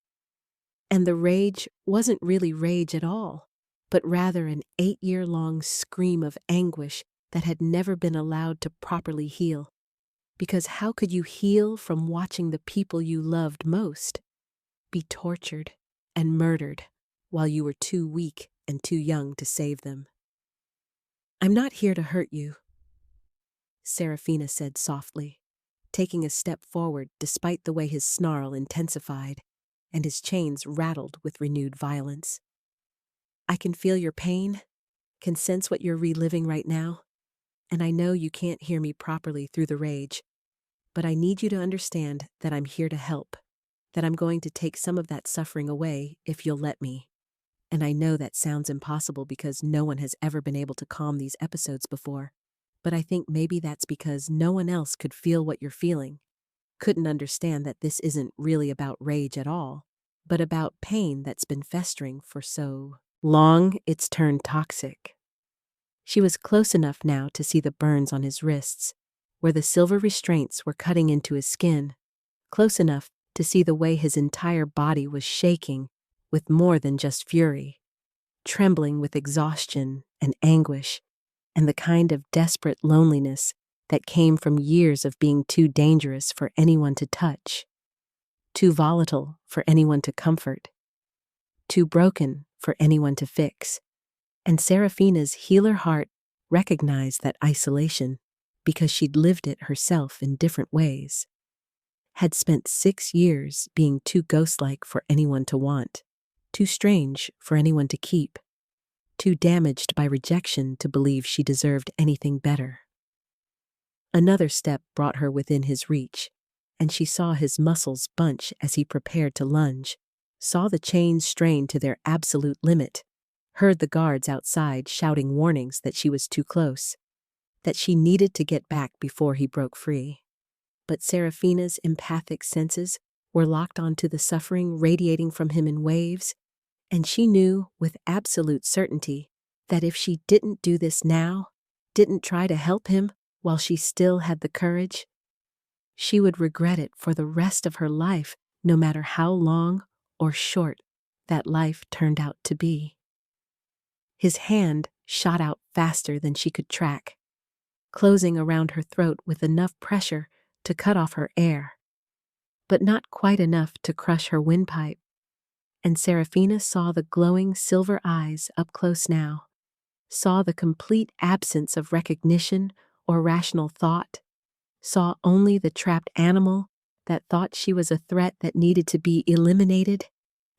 [SPEAKER 1] And the rage wasn't really rage at all, but rather an 8-year-long scream of anguish that had never been allowed to properly heal. Because how could you heal from watching the people you loved most be tortured and murdered while you were too weak and too young to save them? "I'm not here to hurt you," Serafina said softly, taking a step forward despite the way his snarl intensified and his chains rattled with renewed violence. "I can feel your pain, can sense what you're reliving right now, and I know you can't hear me properly through the rage, but I need you to understand that I'm here to help, that I'm going to take some of that suffering away if you'll let me. And I know that sounds impossible because no one has ever been able to calm these episodes before, but I think maybe that's because no one else could feel what you're feeling, couldn't understand that this isn't really about rage at all, but about pain that's been festering for so long it's turned toxic." She was close enough now to see the burns on his wrists, where the silver restraints were cutting into his skin, close enough to see the way his entire body was shaking with more than just fury, trembling with exhaustion and anguish, and the kind of desperate loneliness that came from years of being too dangerous for anyone to touch, too volatile for anyone to comfort, too broken for anyone to fix. And Serafina's healer heart recognized that isolation because she'd lived it herself in different ways, had spent 6 years being too ghost-like for anyone to want, too strange for anyone to keep, too damaged by rejection to believe she deserved anything better. Another step brought her within his reach, and she saw his muscles bunch as he prepared to lunge, saw the chains strain to their absolute limit, heard the guards outside shouting warnings that she was too close, that she needed to get back before he broke free. But Serafina's empathic senses were locked onto the suffering radiating from him in waves, and she knew with absolute certainty that if she didn't do this now, didn't try to help him while she still had the courage, she would regret it for the rest of her life, no matter how long or short that life turned out to be. His hand shot out faster than she could track, closing around her throat with enough pressure to cut off her air, but not quite enough to crush her windpipe. And Serafina saw the glowing silver eyes up close now, saw the complete absence of recognition or rational thought, saw only the trapped animal that thought she was a threat that needed to be eliminated,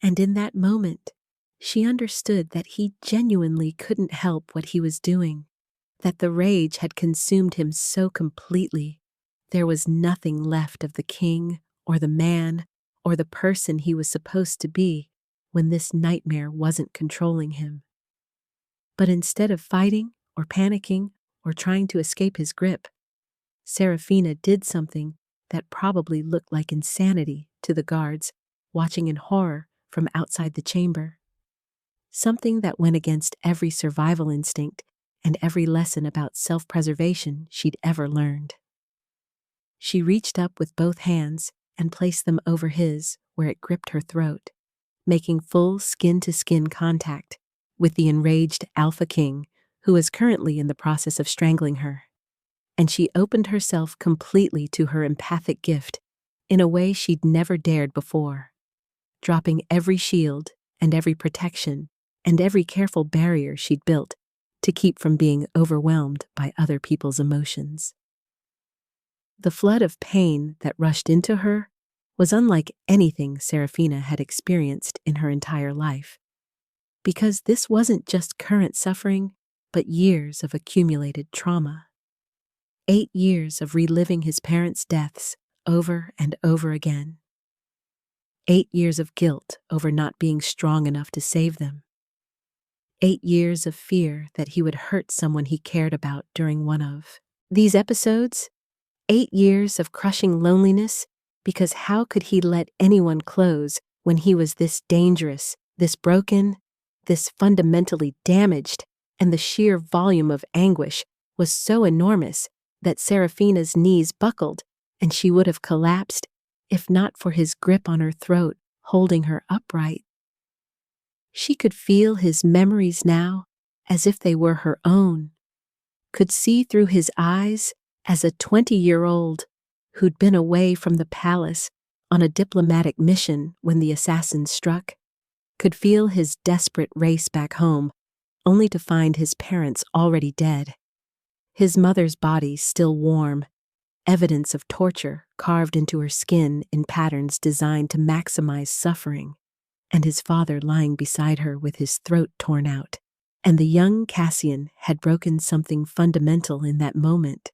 [SPEAKER 1] and in that moment, she understood that he genuinely couldn't help what he was doing, that the rage had consumed him so completely, there was nothing left of the king or the man or the person he was supposed to be when this nightmare wasn't controlling him. But instead of fighting or panicking or trying to escape his grip, Serafina did something that probably looked like insanity to the guards watching in horror from outside the chamber. Something that went against every survival instinct and every lesson about self-preservation she'd ever learned. She reached up with both hands and placed them over his where it gripped her throat, making full skin-to-skin contact with the enraged Alpha King who was currently in the process of strangling her. And she opened herself completely to her empathic gift in a way she'd never dared before, dropping every shield and every protection and every careful barrier she'd built to keep from being overwhelmed by other people's emotions. The flood of pain that rushed into her was unlike anything Serafina had experienced in her entire life, because this wasn't just current suffering, but years of accumulated trauma. 8 years of reliving his parents' deaths over and over again. 8 years of guilt over not being strong enough to save them. 8 years of fear that he would hurt someone he cared about during one of these episodes. 8 years of crushing loneliness, because how could he let anyone close when he was this dangerous, this broken, this fundamentally damaged, and the sheer volume of anguish was so enormous that Serafina's knees buckled and she would have collapsed if not for his grip on her throat, holding her upright. She could feel his memories now as if they were her own, could see through his eyes as a 20-year-old who'd been away from the palace on a diplomatic mission when the assassins struck, could feel his desperate race back home, only to find his parents already dead. His mother's body still warm, evidence of torture carved into her skin in patterns designed to maximize suffering, and his father lying beside her with his throat torn out. And the young Cassian had broken something fundamental in that moment,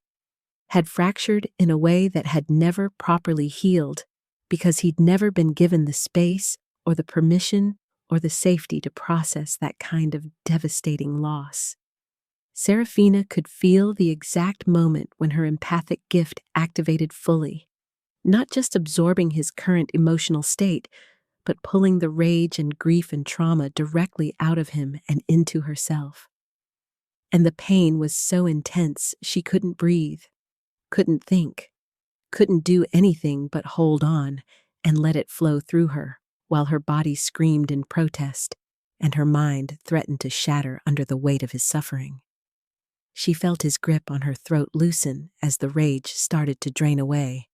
[SPEAKER 1] had fractured in a way that had never properly healed because he'd never been given the space or the permission or the safety to process that kind of devastating loss. Serafina could feel the exact moment when her empathic gift activated fully, not just absorbing his current emotional state, but pulling the rage and grief and trauma directly out of him and into herself. And the pain was so intense she couldn't breathe, couldn't think, couldn't do anything but hold on and let it flow through her, while her body screamed in protest and her mind threatened to shatter under the weight of his suffering. She felt his grip on her throat loosen as the rage started to drain away,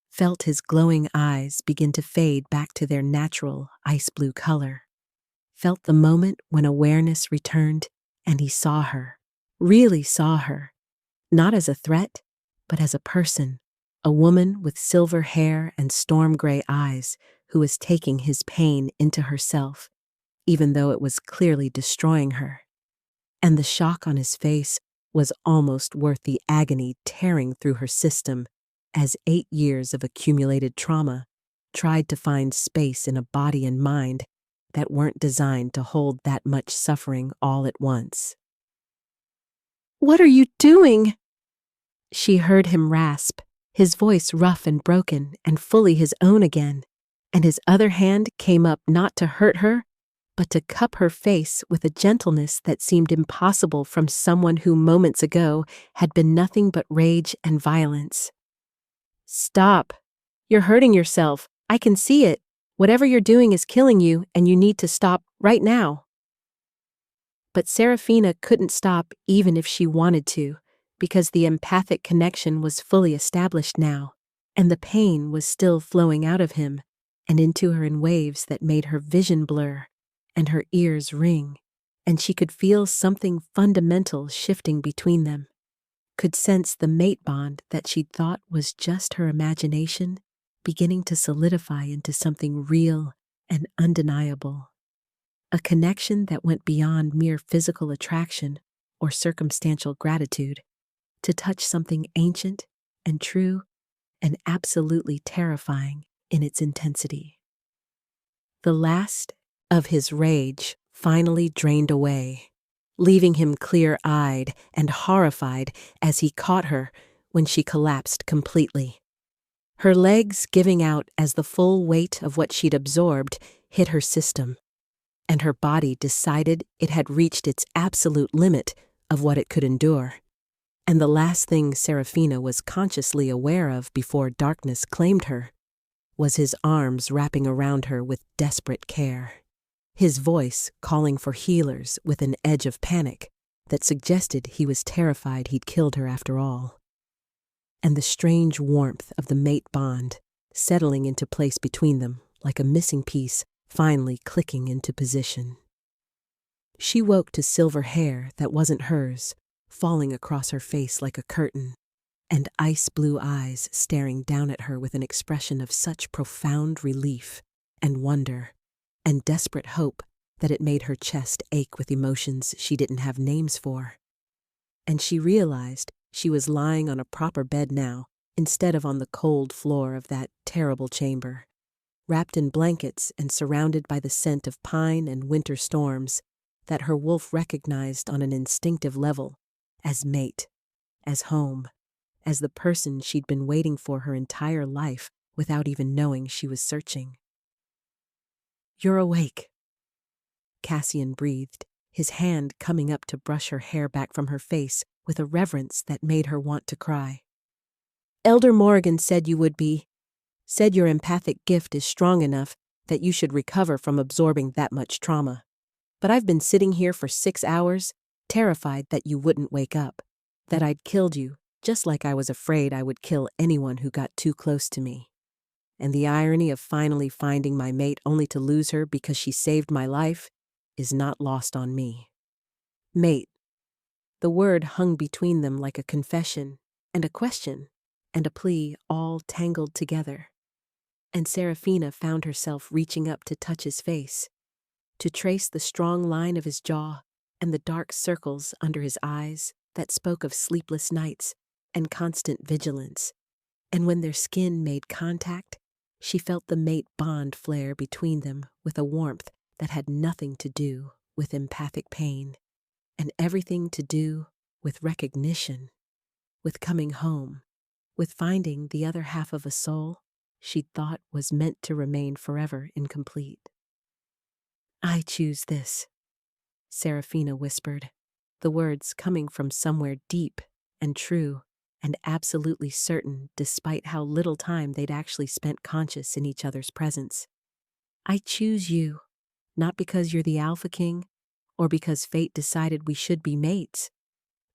[SPEAKER 1] felt his glowing eyes begin to fade back to their natural ice blue color, felt the moment when awareness returned and he saw her, really saw her, not as a threat, but as a person, a woman with silver hair and storm-gray eyes who was taking his pain into herself, even though it was clearly destroying her. And the shock on his face was almost worth the agony tearing through her system as 8 years of accumulated trauma tried to find space in a body and mind that weren't designed to hold that much suffering all at once. "What are you doing?" She heard him rasp, his voice rough and broken and fully his own again, and his other hand came up not to hurt her, but to cup her face with a gentleness that seemed impossible from someone who moments ago had been nothing but rage and violence. "Stop. You're hurting yourself. I can see it. Whatever you're doing is killing you, and you need to stop right now." But Serafina couldn't stop even if she wanted to, because the empathic connection was fully established now, and the pain was still flowing out of him and into her in waves that made her vision blur and her ears ring, and she could feel something fundamental shifting between them, could sense the mate bond that she'd thought was just her imagination beginning to solidify into something real and undeniable, a connection that went beyond mere physical attraction or circumstantial gratitude to touch something ancient and true and absolutely terrifying in its intensity. The last of his rage finally drained away, leaving him clear-eyed and horrified as he caught her when she collapsed completely, her legs giving out as the full weight of what she'd absorbed hit her system, and her body decided it had reached its absolute limit of what it could endure. And the last thing Serafina was consciously aware of before darkness claimed her was his arms wrapping around her with desperate care, his voice calling for healers with an edge of panic that suggested he was terrified he'd killed her after all, and the strange warmth of the mate bond settling into place between them like a missing piece finally clicking into position. She woke to silver hair that wasn't hers, falling across her face like a curtain, and ice-blue eyes staring down at her with an expression of such profound relief and wonder and desperate hope that it made her chest ache with emotions she didn't have names for. And she realized she was lying on a proper bed now instead of on the cold floor of that terrible chamber, wrapped in blankets and surrounded by the scent of pine and winter storms that her wolf recognized on an instinctive level as mate, as home, as the person she'd been waiting for her entire life without even knowing she was searching. "You're awake," Cassian breathed, his hand coming up to brush her hair back from her face with a reverence that made her want to cry. Elder Morrigan said you would be. Said your empathic gift is strong enough that you should recover from absorbing that much trauma. But I've been sitting here for 6 hours, terrified that you wouldn't wake up, that I'd killed you, just like I was afraid I would kill anyone who got too close to me. And the irony of finally finding my mate only to lose her because she saved my life is not lost on me. Mate. The word hung between them like a confession and a question and a plea all tangled together. And Serafina found herself reaching up to touch his face, to trace the strong line of his jaw and the dark circles under his eyes that spoke of sleepless nights and constant vigilance. And when their skin made contact, she felt the mate bond flare between them with a warmth that had nothing to do with empathic pain, and everything to do with recognition, with coming home, with finding the other half of a soul she'd thought was meant to remain forever incomplete. I choose this, Serafina whispered, the words coming from somewhere deep and true and absolutely certain despite how little time they'd actually spent conscious in each other's presence. I choose you, not because you're the Alpha King or because fate decided we should be mates,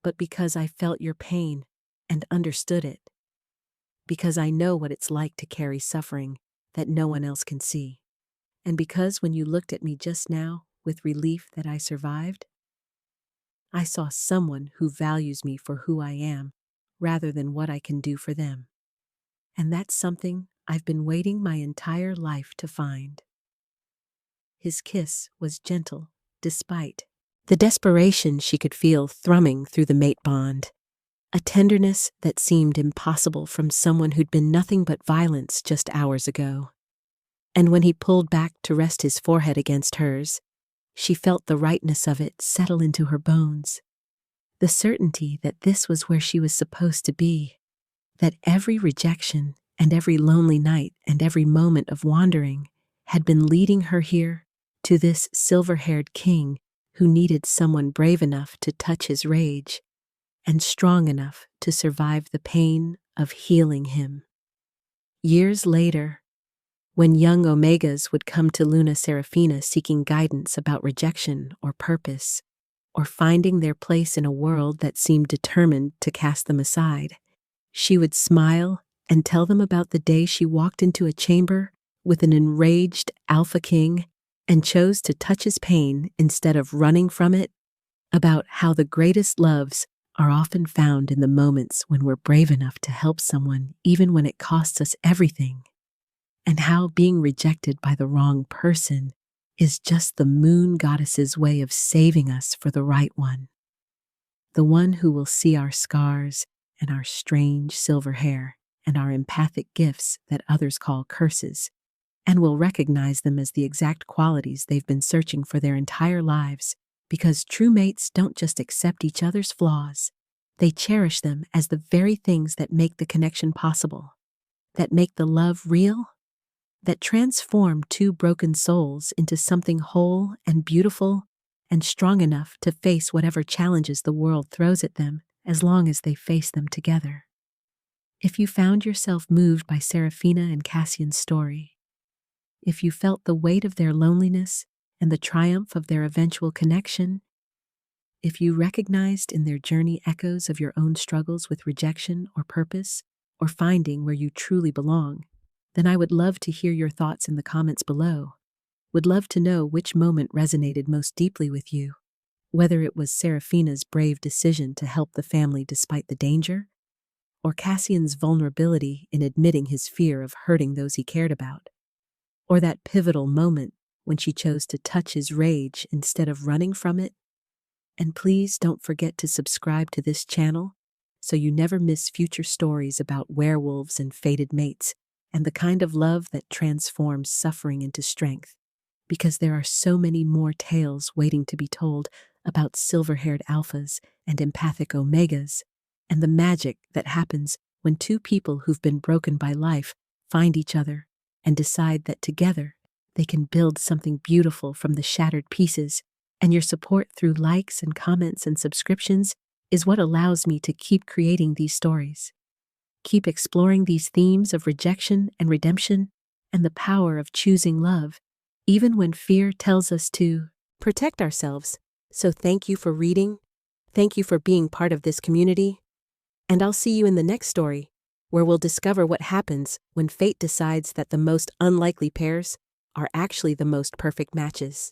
[SPEAKER 1] but because I felt your pain and understood it. Because I know what it's like to carry suffering that no one else can see. And because when you looked at me just now with relief that I survived, I saw someone who values me for who I am rather than what I can do for them. And that's something I've been waiting my entire life to find. His kiss was gentle, despite the desperation she could feel thrumming through the mate bond. A tenderness that seemed impossible from someone who'd been nothing but violence just hours ago. And when he pulled back to rest his forehead against hers, she felt the rightness of it settle into her bones. The certainty that this was where she was supposed to be, that every rejection and every lonely night and every moment of wandering had been leading her here to this silver-haired king who needed someone brave enough to touch his rage and strong enough to survive the pain of healing him. Years later, when young Omegas would come to Luna Serafina seeking guidance about rejection or purpose, or finding their place in a world that seemed determined to cast them aside, she would smile and tell them about the day she walked into a chamber with an enraged Alpha King and chose to touch his pain instead of running from it, about how the greatest loves are often found in the moments when we're brave enough to help someone even when it costs us everything, and how being rejected by the wrong person is just the moon goddess's way of saving us for the right one, the one who will see our scars and our strange silver hair and our empathic gifts that others call curses, and will recognize them as the exact qualities they've been searching for their entire lives. Because true mates don't just accept each other's flaws, they cherish them as the very things that make the connection possible, that make the love real, that transform two broken souls into something whole and beautiful and strong enough to face whatever challenges the world throws at them as long as they face them together. If you found yourself moved by Serafina and Cassian's story, if you felt the weight of their loneliness and the triumph of their eventual connection, if you recognized in their journey echoes of your own struggles with rejection or purpose, or finding where you truly belong, then I would love to hear your thoughts in the comments below. Would love to know which moment resonated most deeply with you, whether it was Serafina's brave decision to help the family despite the danger, or Cassian's vulnerability in admitting his fear of hurting those he cared about, or that pivotal moment when she chose to touch his rage instead of running from it. And please don't forget to subscribe to this channel so you never miss future stories about werewolves and fated mates and the kind of love that transforms suffering into strength, because there are so many more tales waiting to be told about silver-haired alphas and empathic omegas, and the magic that happens when two people who've been broken by life find each other and decide that together they can build something beautiful from the shattered pieces And your support through likes and comments and subscriptions is what allows me to keep creating these stories. Keep exploring these themes of rejection and redemption and the power of choosing love, even when fear tells us to protect ourselves. So thank you for reading. Thank you for being part of this community. And I'll see you in the next story, where we'll discover what happens when fate decides that the most unlikely pairs are actually the most perfect matches.